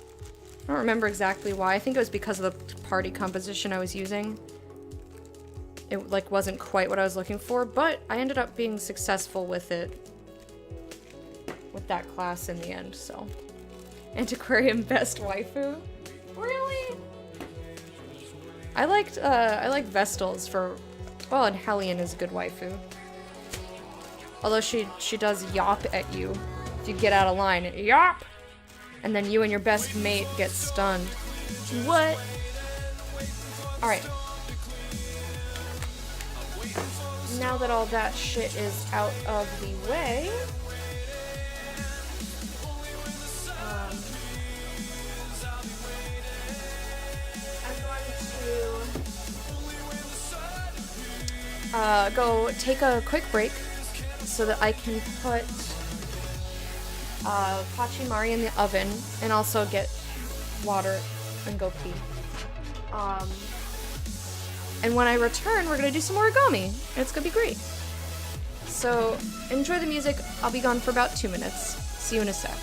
I don't remember exactly why. I think it was because of the party composition I was using. It, like, wasn't quite what I was looking for, but I ended up being successful with it. With that class in the end, so. Antiquarian best waifu? Really? I like Vestals for, well, and Hellion is a good waifu. Although she does yop at you if you get out of line. Yop! And then you and your best mate get stunned. What? Alright. Now that all that shit is out of the way, I'm going to go take a quick break so that I can put Pachimari in the oven and also get water and go pee. And when I return, we're gonna do some origami, and it's gonna be great. So, enjoy the music. I'll be gone for about 2 minutes. See you in a sec.